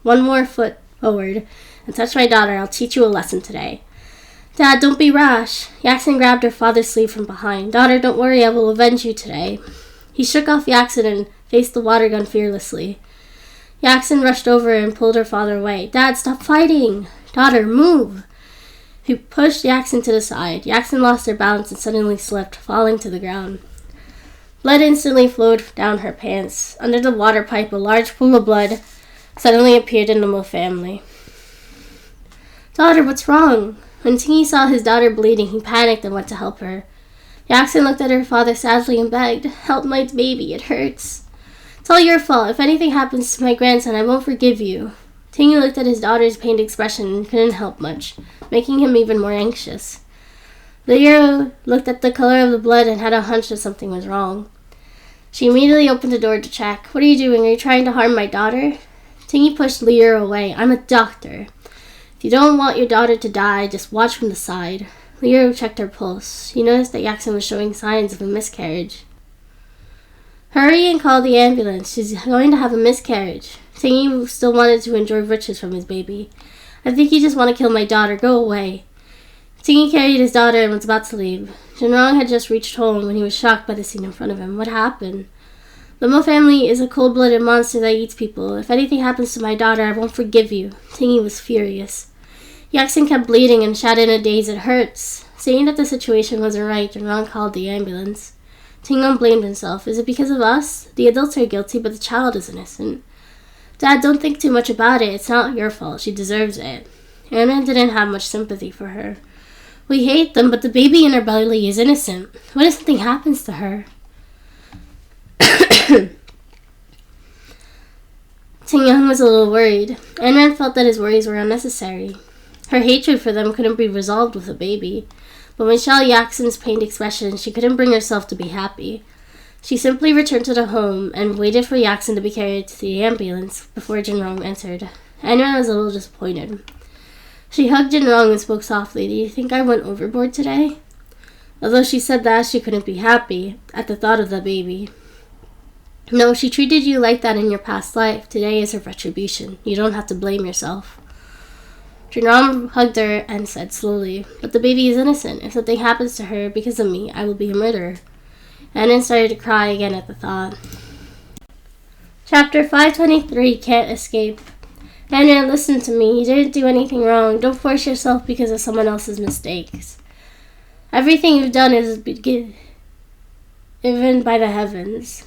one more foot forward and touch my daughter, I'll teach you a lesson today. Dad, don't be rash. Yaxin grabbed her father's sleeve from behind. Daughter, don't worry, I will avenge you today. He shook off Yaxin and faced the water gun fearlessly. Yaxin rushed over and pulled her father away. Dad, stop fighting. Daughter, move. He pushed Yaxin to the side. Yaxin lost her balance and suddenly slipped, falling to the ground. Blood instantly flowed down her pants. Under the water pipe, a large pool of blood suddenly appeared in the Mo family. Daughter, what's wrong? When Tingy saw his daughter bleeding, he panicked and went to help her. Yaxin looked at her father sadly and begged, Help my baby, it hurts. It's all your fault. If anything happens to my grandson, I won't forgive you. Tingy looked at his daughter's pained expression and couldn't help much, making him even more anxious. The hero looked at the color of the blood and had a hunch that something was wrong. She immediately opened the door to check. What are you doing? Are you trying to harm my daughter? Tingy pushed Lier away. I'm a doctor. If you don't want your daughter to die, just watch from the side. Lier checked her pulse. She noticed that Yaxin was showing signs of a miscarriage. Hurry and call the ambulance. She's going to have a miscarriage. Tingy still wanted to enjoy riches from his baby. I think you just want to kill my daughter. Go away. Tingy carried his daughter and was about to leave. Jinrong had just reached home when he was shocked by the scene in front of him. What happened? The Mo family is a cold-blooded monster that eats people. If anything happens to my daughter, I won't forgive you. Tingy was furious. Yaxin kept bleeding and shouted in a daze, It hurts. Seeing that the situation wasn't right, Jinrong called the ambulance. Tingyong blamed himself. Is it because of us? The adults are guilty, but the child is innocent. Dad, don't think too much about it. It's not your fault. She deserves it. Anna didn't have much sympathy for her. We hate them, but the baby in her belly is innocent. What if something happens to her? Tingyong was a little worried. Anran felt that his worries were unnecessary. Her hatred for them couldn't be resolved with a baby. But when she saw Yaxin's pained expression, she couldn't bring herself to be happy. She simply returned to the home and waited for Yaxin to be carried to the ambulance before Jinrong entered. Anran was a little disappointed. She hugged Jinrong and spoke softly. Do you think I went overboard today? Although she said that, she couldn't be happy at the thought of the baby. No, she treated you like that in your past life. Today is her retribution. You don't have to blame yourself. Jinrong hugged her and said slowly, but the baby is innocent. If something happens to her because of me, I will be a murderer. Anran started to cry again at the thought. Chapter 523, Can't Escape. Anran, listen to me. You didn't do anything wrong. Don't force yourself because of someone else's mistakes. Everything you've done is given by the heavens.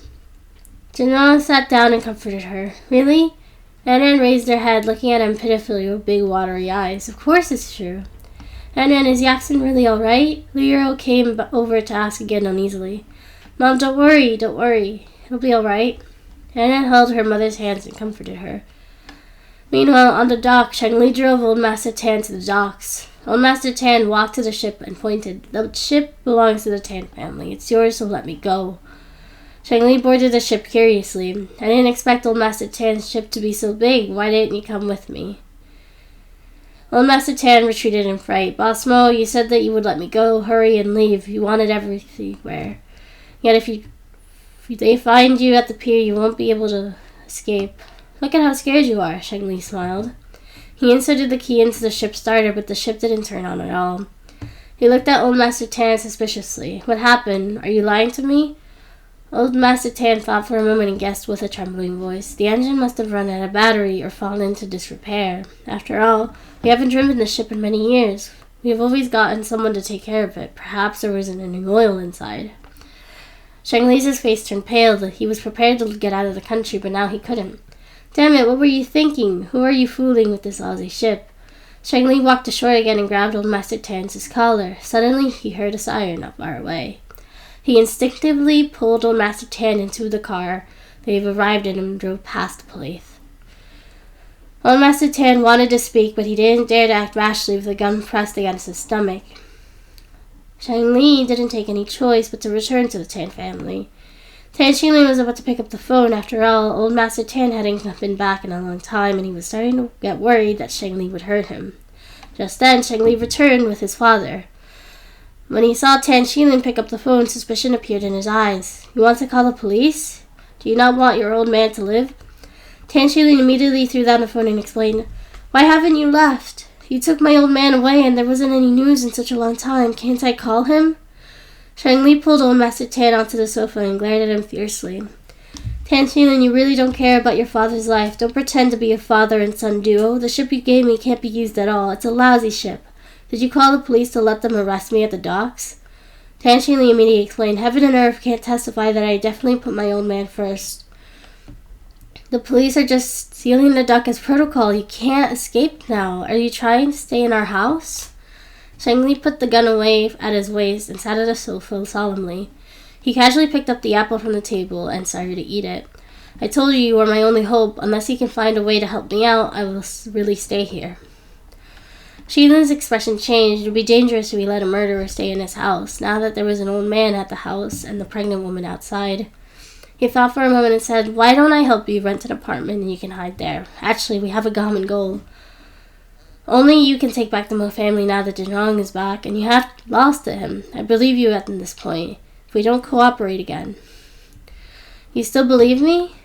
Jinrong sat down and comforted her. Really? Anran raised her head, looking at him pitifully with big watery eyes. Of course it's true. Anran, is Yaxin really alright? Liu came over to ask again uneasily. Mom, don't worry. It'll be alright. Anran held her mother's hands and comforted her. Meanwhile, on the dock, Shengli drove Old Master Tan to the docks. Old Master Tan walked to the ship and pointed. The ship belongs to the Tan family. It's yours, so let me go. Shengli boarded the ship curiously. I didn't expect Old Master Tan's ship to be so big. Why didn't you come with me? Old Master Tan retreated in fright. Boss Mo, you said that you would let me go, hurry, and leave. You wanted everywhere. Yet if they find you at the pier, you won't be able to escape. Look at how scared you are, Shengli smiled. He inserted the key into the ship's starter, but the ship didn't turn on at all. He looked at Old Master Tan suspiciously. What happened? Are you lying to me? Old Master Tan thought for a moment and guessed with a trembling voice. The engine must have run out of battery or fallen into disrepair. After all, we haven't driven the ship in many years. We have always gotten someone to take care of it. Perhaps there wasn't any oil inside. Shengli's face turned pale. He was prepared to get out of the country, but now he couldn't. Damn it, what were you thinking? Who are you fooling with this lousy ship? Shengli walked ashore again and grabbed Old Master Tan's collar. Suddenly, he heard a siren not far away. He instinctively pulled Old Master Tan into the car they arrived in and drove past the place. Old Master Tan wanted to speak, but he didn't dare to act rashly with the gun pressed against his stomach. Shengli didn't take any choice but to return to the Tan family. Tan Xinlin was about to pick up the phone. After all, Old Master Tan hadn't been back in a long time, and he was starting to get worried that Shengli would hurt him. Just then, Shengli returned with his father. When he saw Tan Xinlin pick up the phone, suspicion appeared in his eyes. You want to call the police? Do you not want your old man to live? Tan Xinlin immediately threw down the phone and explained, Why haven't you left? You took my old man away, and there wasn't any news in such a long time. Can't I call him? Shengli pulled Old Master Tan onto the sofa and glared at him fiercely. Tan Xinlin, you really don't care about your father's life. Don't pretend to be a father and son duo. The ship you gave me can't be used at all. It's a lousy ship. Did you call the police to let them arrest me at the docks? Tan Xinlin immediately explained, Heaven and earth can't testify that I definitely put my old man first. The police are just sealing the dock as protocol. You can't escape now. Are you trying to stay in our house? Shengli put the gun away at his waist and sat at a sofa solemnly. He casually picked up the apple from the table and started to eat it. I told you you were my only hope. Unless you can find a way to help me out, I will really stay here. Sheilin's expression changed. It would be dangerous if we let a murderer stay in his house, now that there was an old man at the house and the pregnant woman outside. He thought for a moment and said, Why don't I help you rent an apartment and you can hide there? Actually, we have a common goal. Only you can take back the Mo family now that Jinrong is back, and you have lost to him. I believe you at this point. If we don't cooperate again. You still believe me?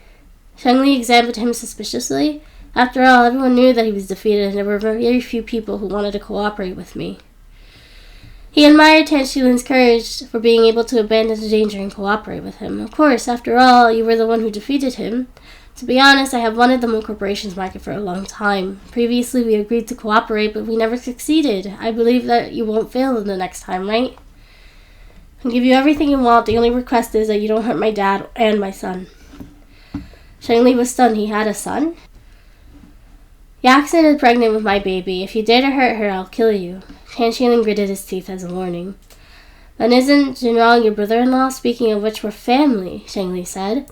Shengli examined him suspiciously. After all, everyone knew that he was defeated, and there were very few people who wanted to cooperate with me. He admired Tan Xilin's courage for being able to abandon the danger and cooperate with him. Of course, after all, you were the one who defeated him. To be honest, I have wanted the Mo Corporation's market for a long time. Previously, we agreed to cooperate, but we never succeeded. I believe that you won't fail the next time, right? I'll give you everything you want. The only request is that you don't hurt my dad and my son. Shengli was stunned. He had a son? Yaxin is pregnant with my baby. If you dare to hurt her, I'll kill you. Tan Xinlin gritted his teeth as a warning. Then isn't Jinrong your brother-in-law? Speaking of which, we're family, Shengli said.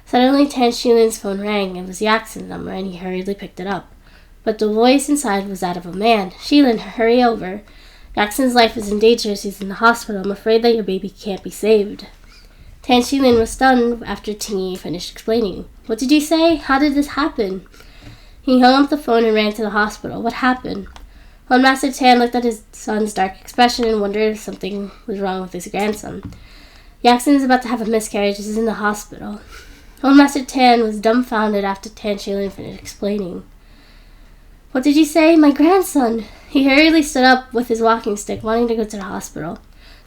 Suddenly, Tan Xilin's phone rang. It was Yaxin's number, and he hurriedly picked it up. But the voice inside was that of a man. Xilin, hurry over. Yaxin's life is in danger. He's in the hospital. I'm afraid that your baby can't be saved. Tan Shilin was stunned after Tingy finished explaining. What did you say? How did this happen? He hung up the phone and ran to the hospital. What happened? Old Master Tan looked at his son's dark expression and wondered if something was wrong with his grandson. Yaxin is about to have a miscarriage. He's in the hospital. Old Master Tan was dumbfounded after Tan Shilin finished explaining. What did you say? My grandson! He hurriedly stood up with his walking stick, wanting to go to the hospital.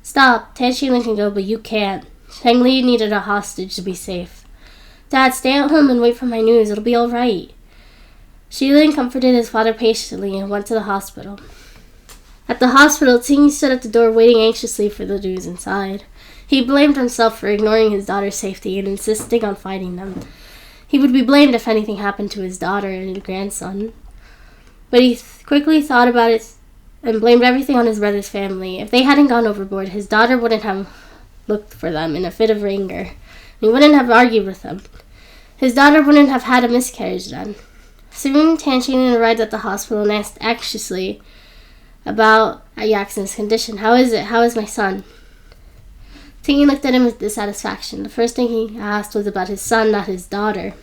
Stop. Tan Shilin can go, but you can't. Shang Li needed a hostage to be safe. Dad, stay at home and wait for my news. It'll be all right. Shilin comforted his father patiently and went to the hospital. At the hospital, Ting stood at the door waiting anxiously for the news inside. He blamed himself for ignoring his daughter's safety and insisting on fighting them. He would be blamed if anything happened to his daughter and grandson. But he quickly thought about it and blamed everything on his brother's family. If they hadn't gone overboard, his daughter wouldn't have looked for them in a fit of anger. He wouldn't have argued with them. His daughter wouldn't have had a miscarriage then. Soon, Tan Shilin arrived at the hospital and asked anxiously about Yaxin's condition. How is it? How is my son? Tingy looked at him with dissatisfaction. The first thing he asked was about his son, not his daughter.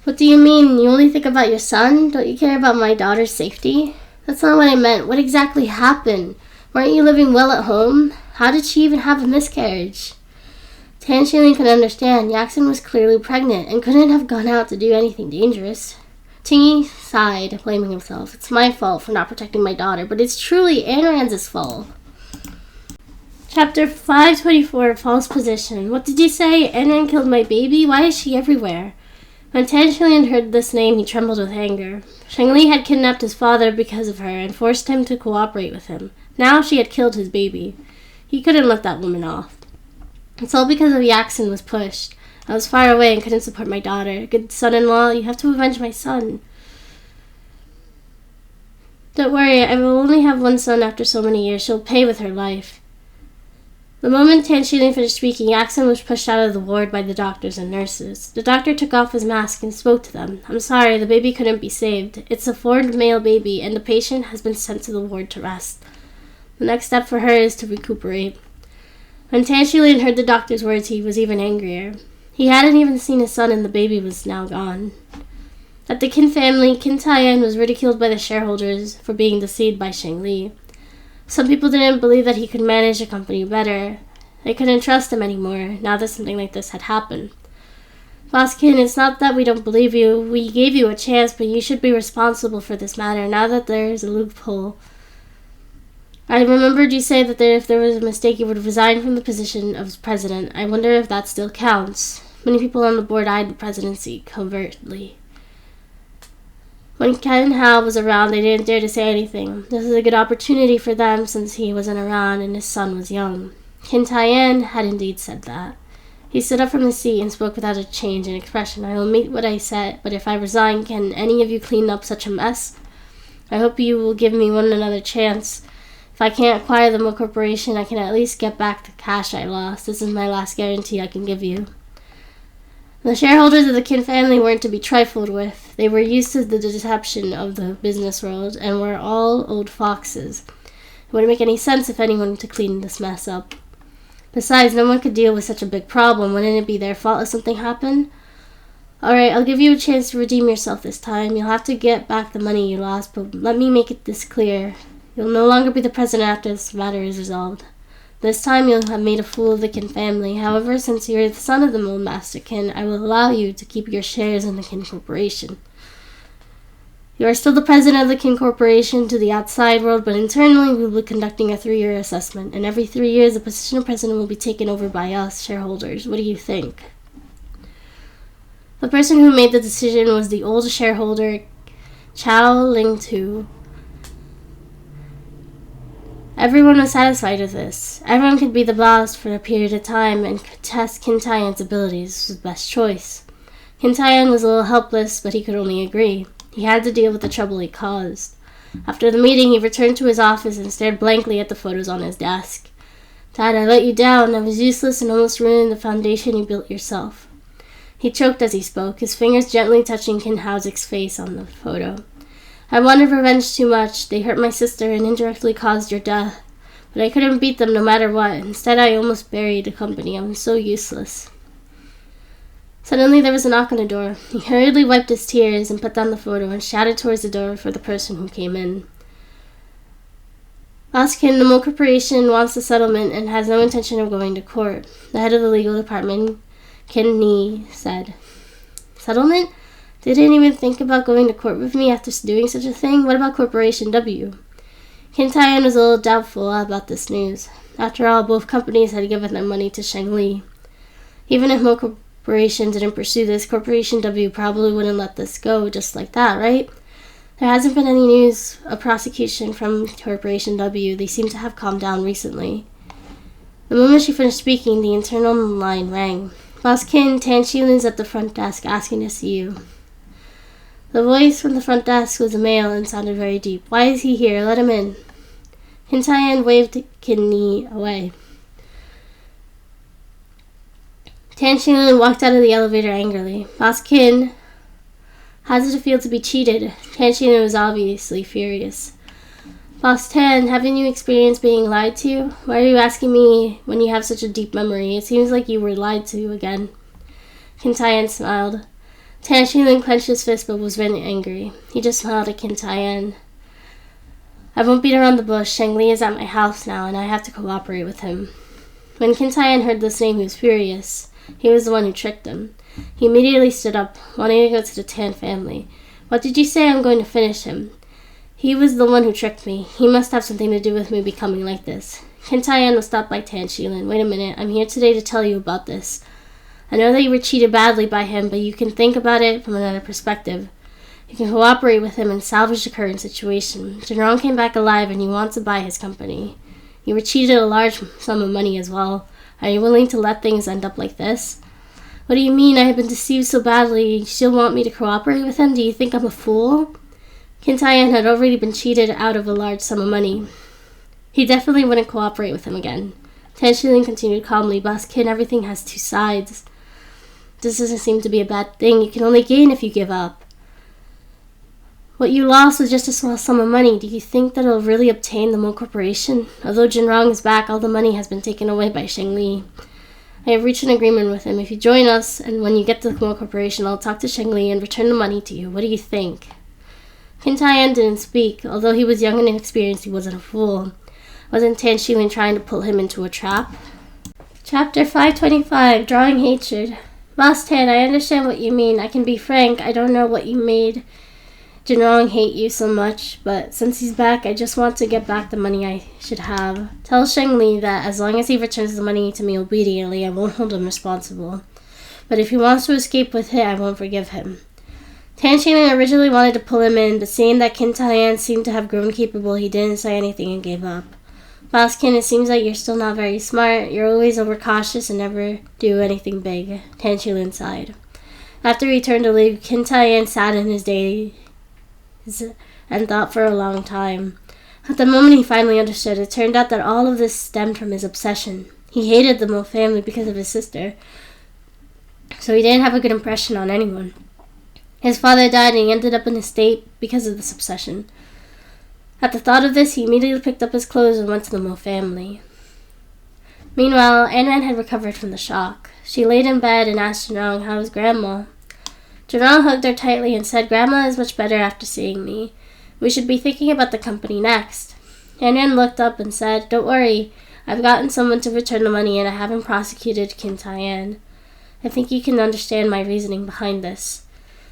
What do you mean? You only think about your son? Don't you care about my daughter's safety? That's not what I meant. What exactly happened? Weren't you living well at home? How did she even have a miscarriage? Tan Shilin could understand. Yaxin was clearly pregnant and couldn't have gone out to do anything dangerous. Tingy sighed, blaming himself. It's my fault for not protecting my daughter, but it's truly Anran's fault. Chapter 524, False Position. What did you say? Anran killed my baby? Why is she everywhere? When Tan Shilin heard this name, he trembled with anger. Shang Li had kidnapped his father because of her and forced him to cooperate with him. Now she had killed his baby. He couldn't let that woman off. It's all because of Yaxin was pushed. I was far away and couldn't support my daughter. Good son-in-law, you have to avenge my son. Don't worry, I will only have one son after so many years. She'll pay with her life. The moment Tan Shilin finished speaking, Yaxin was pushed out of the ward by the doctors and nurses. The doctor took off his mask and spoke to them. I'm sorry, the baby couldn't be saved. It's a formed male baby, and the patient has been sent to the ward to rest. The next step for her is to recuperate. When Tan Shilin heard the doctor's words, he was even angrier. He hadn't even seen his son, and the baby was now gone. At the Qin family, Qin Taiyan was ridiculed by the shareholders for being deceived by Shang Li. Some people didn't believe that he could manage the company better. They couldn't trust him anymore, now that something like this had happened. Boss Qin, it's not that we don't believe you. We gave you a chance, but you should be responsible for this matter, now that there is a loophole. I remembered you say that if there was a mistake, you would resign from the position of president. I wonder if that still counts. Many people on the board eyed the presidency covertly. When Ken Hao was around, they didn't dare to say anything. This was a good opportunity for them since he wasn't around and his son was young. Qin Taiyan had indeed said that. He stood up from his seat and spoke without a change in expression. I will meet what I said, but if I resign, can any of you clean up such a mess? I hope you will give me one another chance. If I can't acquire the Mo Corporation, I can at least get back the cash I lost. This is my last guarantee I can give you. The shareholders of the Qin family weren't to be trifled with. They were used to the deception of the business world and were all old foxes. It wouldn't make any sense if anyone to clean this mess up. Besides, no one could deal with such a big problem. Wouldn't it be their fault if something happened? Alright, I'll give you a chance to redeem yourself this time. You'll have to get back the money you lost, but let me make this clear. You'll no longer be the president after this matter is resolved. This time you'll have made a fool of the Qin family. However, since you're the son of the old Master Qin, I will allow you to keep your shares in the Qin Corporation. You are still the president of the Qin Corporation to the outside world, but internally we will be conducting a 3-year assessment, and every 3 years the position of president will be taken over by us, shareholders. What do you think? The person who made the decision was the old shareholder, Chao Ling-tu. Everyone was satisfied with this. Everyone could be the boss for a period of time and could test Qin Taiyan's abilities. This was the best choice. Qin Taiyan was a little helpless, but he could only agree. He had to deal with the trouble he caused. After the meeting, he returned to his office and stared blankly at the photos on his desk. Dad, I let you down. I was useless and almost ruined the foundation you built yourself. He choked as he spoke, his fingers gently touching Qin Hao's face on the photo. I wanted revenge too much. They hurt my sister and indirectly caused your death. But I couldn't beat them no matter what. Instead, I almost buried the company. I was so useless. Suddenly, there was a knock on the door. He hurriedly wiped his tears and put down the photo and shouted towards the door for the person who came in. Boss Kin, the Mole Corporation wants a settlement and has no intention of going to court. The head of the legal department, Kin Ni, said. Settlement? They didn't even think about going to court with me after doing such a thing? What about Corporation W? Kin Taiyan was a little doubtful about this news. After all, both companies had given their money to Sheng Li. Even if Mole Corporation didn't pursue this, Corporation W probably wouldn't let this go just like that, right? There hasn't been any news of prosecution from Corporation W. They seem to have calmed down recently. The moment she finished speaking, the internal line rang. Boss Kin, Tan Shilin's at the front desk asking to see you. The voice from the front desk was a male and sounded very deep. Why is he here? Let him in. Kin Taiyan waved Kin Ni away. Tan Shilin walked out of the elevator angrily. Boss Kin, how does it feel to be cheated? Tan Shilin was obviously furious. Boss Tan, haven't you experienced being lied to? Why are you asking me when you have such a deep memory? It seems like you were lied to again. Kin Taiyan smiled. Tan Shilin clenched his fist but was very angry. He just smiled at Kin Taiyan. I won't beat around the bush. Sheng Li is at my house now and I have to cooperate with him. When Kin Taiyan heard this name, he was furious. He was the one who tricked him. He immediately stood up, wanting to go to the Tan family. What did you say? I'm going to finish him. He was the one who tricked me. He must have something to do with me becoming like this. Kin Taiyan was stopped by Tan Shilin. Wait a minute. I'm here today to tell you about this. I know that you were cheated badly by him, but you can think about it from another perspective. You can cooperate with him and salvage the current situation. Zhenrong came back alive and you want to buy his company. You were cheated a large sum of money as well. Are you willing to let things end up like this? What do you mean? I have been deceived so badly. You still want me to cooperate with him? Do you think I'm a fool? Kin Taiyan had already been cheated out of a large sum of money. He definitely wouldn't cooperate with him again. Tan Shilin continued calmly. Boss Kin, everything has two sides. This doesn't seem to be a bad thing. You can only gain if you give up. What you lost was just a small sum of money. Do you think that it'll really obtain the Mole Corporation? Although Zhenrong is back, all the money has been taken away by Sheng Li. I have reached an agreement with him. If you join us, and when you get to the Mole Corporation, I'll talk to Sheng Li and return the money to you. What do you think? Kin Taiyan didn't speak. Although he was young and inexperienced, he wasn't a fool. Wasn't Tan Shilin trying to pull him into a trap? Chapter 525, Drawing Hatred. Boss Tan, I understand what you mean. I can be frank. I don't know what you made Zhenrong hate you so much, but since he's back, I just want to get back the money I should have. Tell Sheng Li that as long as he returns the money to me obediently, I won't hold him responsible. But if he wants to escape with it, I won't forgive him. Tan Shilin originally wanted to pull him in, but seeing that Kin Taiyan seemed to have grown capable, he didn't say anything and gave up. Boss Kin, it seems like you're still not very smart. You're always overcautious and never do anything big. Tan Shilin sighed. After he turned to leave, Kin Taiyan sat in his daze and thought for a long time. At the moment he finally understood, it turned out that all of this stemmed from his obsession. He hated the Mole family because of his sister, so he didn't have a good impression on anyone. His father died and he ended up in a state because of this obsession. At the thought of this, he immediately picked up his clothes and went to the Mole family. Meanwhile, An-Ran had recovered from the shock. She laid in bed and asked Zhenrong how was Grandma. Zhenrong hugged her tightly and said, Grandma is much better after seeing me. We should be thinking about the company next. An-Ran looked up and said, Don't worry, I've gotten someone to return the money and I haven't prosecuted Kin Taiyan. I think you can understand my reasoning behind this.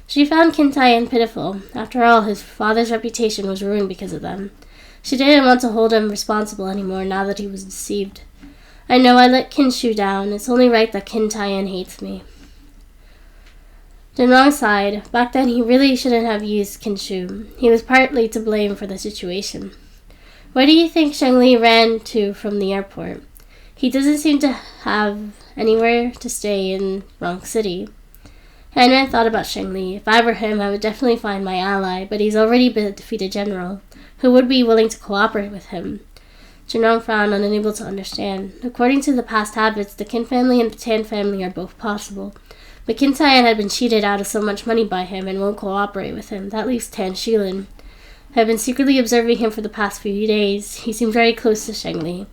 She found Kin Taiyan pitiful. After all, his father's reputation was ruined because of them. She didn't want to hold him responsible anymore now that he was deceived. I know I let Kinshu down. It's only right that Kin Taiyan hates me. Zhenrong sighed. Back then, he really shouldn't have used Kinshu. He was partly to blame for the situation. Where do you think Sheng Li ran to from the airport? He doesn't seem to have anywhere to stay in Bronx City. An-Ran thought about Sheng Li. If I were him, I would definitely find my ally, but he's already been a defeated general. Who would be willing to cooperate with him? Zhenrong frowned, unable to understand. According to the past habits, the Kin family and the Tan family are both possible. But Kin Taiyan had been cheated out of so much money by him and won't cooperate with him. That leaves Tan Shilin. I have been secretly observing him for the past few days. He seemed very close to Shengli.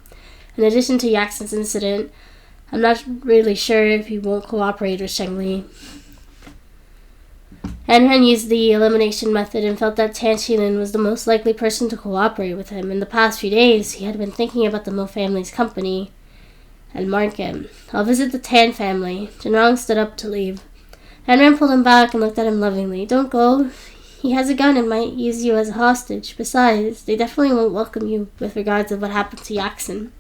In addition to Yaxin's incident, I'm not really sure if he won't cooperate with Shengli. Anran used the elimination method and felt that Tan Shilin was the most likely person to cooperate with him. In the past few days, he had been thinking about the Mo family's company and market. I'll visit the Tan family. Jinrong stood up to leave. Anran pulled him back and looked at him lovingly. Don't go. He has a gun and might use you as a hostage. Besides, they definitely won't welcome you with regards to what happened to Yaxin.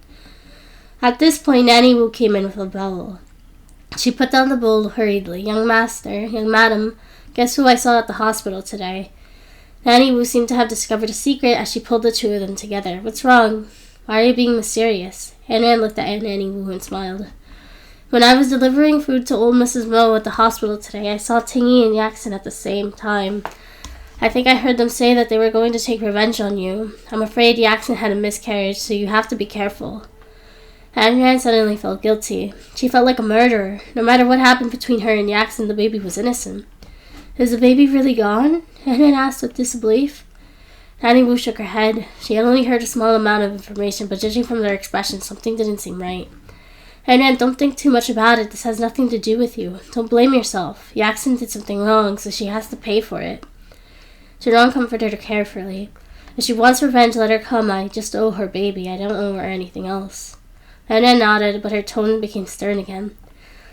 At this point, Nanny Wu came in with a bowl. She put down the bowl hurriedly. Young master, young madam, guess who I saw at the hospital today? Nanny Wu seemed to have discovered a secret as she pulled the two of them together. What's wrong? Why are you being mysterious? Anran looked at Nanny Wu and smiled. When I was delivering food to old Mrs. Mo at the hospital today, I saw Tingyi and Yaxin at the same time. I think I heard them say that they were going to take revenge on you. I'm afraid Yaxin had a miscarriage, so you have to be careful. Anran suddenly felt guilty. She felt like a murderer. No matter what happened between her and Yaxin, the baby was innocent. Is the baby really gone? Anran asked with disbelief. Nanny Wu shook her head. She had only heard a small amount of information, but judging from their expression, something didn't seem right. Anran, don't think too much about it. This has nothing to do with you. Don't blame yourself. Yaxin did something wrong, so she has to pay for it. Jinrong comforted her carefully. If she wants revenge, let her come. I just owe her baby. I don't owe her anything else. Anran nodded, but her tone became stern again.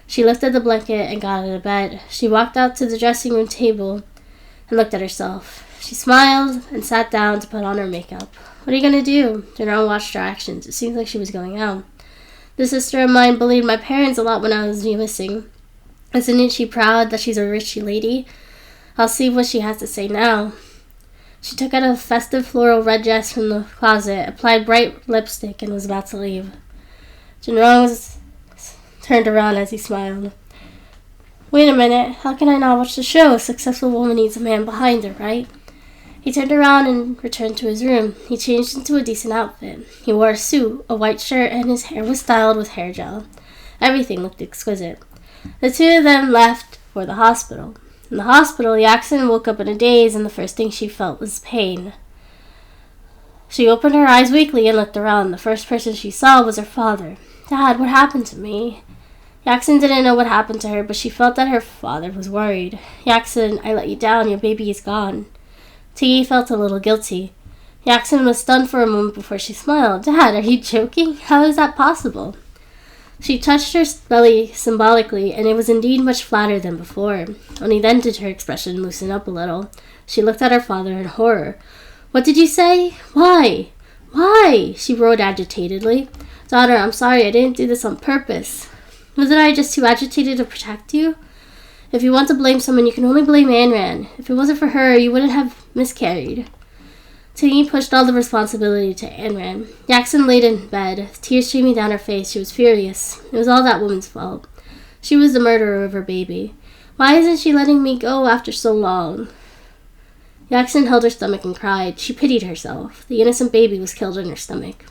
She lifted the blanket and got out of bed. She walked out to the dressing room table and looked at herself. She smiled and sat down to put on her makeup. What are you going to do? Jinrong watched her actions. It seemed like she was going out. This sister of mine bullied my parents a lot when I was missing. Isn't she proud that she's a rich lady? I'll see what she has to say now. She took out a festive floral red dress from the closet, applied bright lipstick, and was about to leave. Jinrong turned around as he smiled. Wait a minute, how can I not watch the show? A successful woman needs a man behind her, right? He turned around and returned to his room. He changed into a decent outfit. He wore a suit, a white shirt, and his hair was styled with hair gel. Everything looked exquisite. The two of them left for the hospital. In the hospital, Yaxin woke up in a daze, and the first thing she felt was pain. She opened her eyes weakly and looked around. The first person she saw was her father. Dad, what happened to me? Yaxin didn't know what happened to her, but she felt that her father was worried. Yaxin, I let you down. Your baby is gone. Tingyi felt a little guilty. Yaxin was stunned for a moment before she smiled. Dad, are you joking? How is that possible? She touched her belly symbolically, and it was indeed much flatter than before. Only then did her expression loosen up a little. She looked at her father in horror. What did you say? Why? Why? She roared agitatedly. Daughter, I'm sorry, I didn't do this on purpose. Wasn't I just too agitated to protect you? If you want to blame someone, you can only blame Anran. If it wasn't for her, you wouldn't have miscarried. Tingyi pushed all the responsibility to Anran. Yaxin laid in bed, tears streaming down her face. She was furious. It was all that woman's fault. She was the murderer of her baby. Why isn't she letting me go after so long? Yaxin held her stomach and cried. She pitied herself. The innocent baby was killed in her stomach.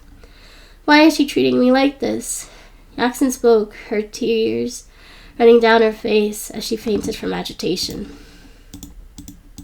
Why is she treating me like this? Yaxin spoke, her tears running down her face as she fainted from agitation.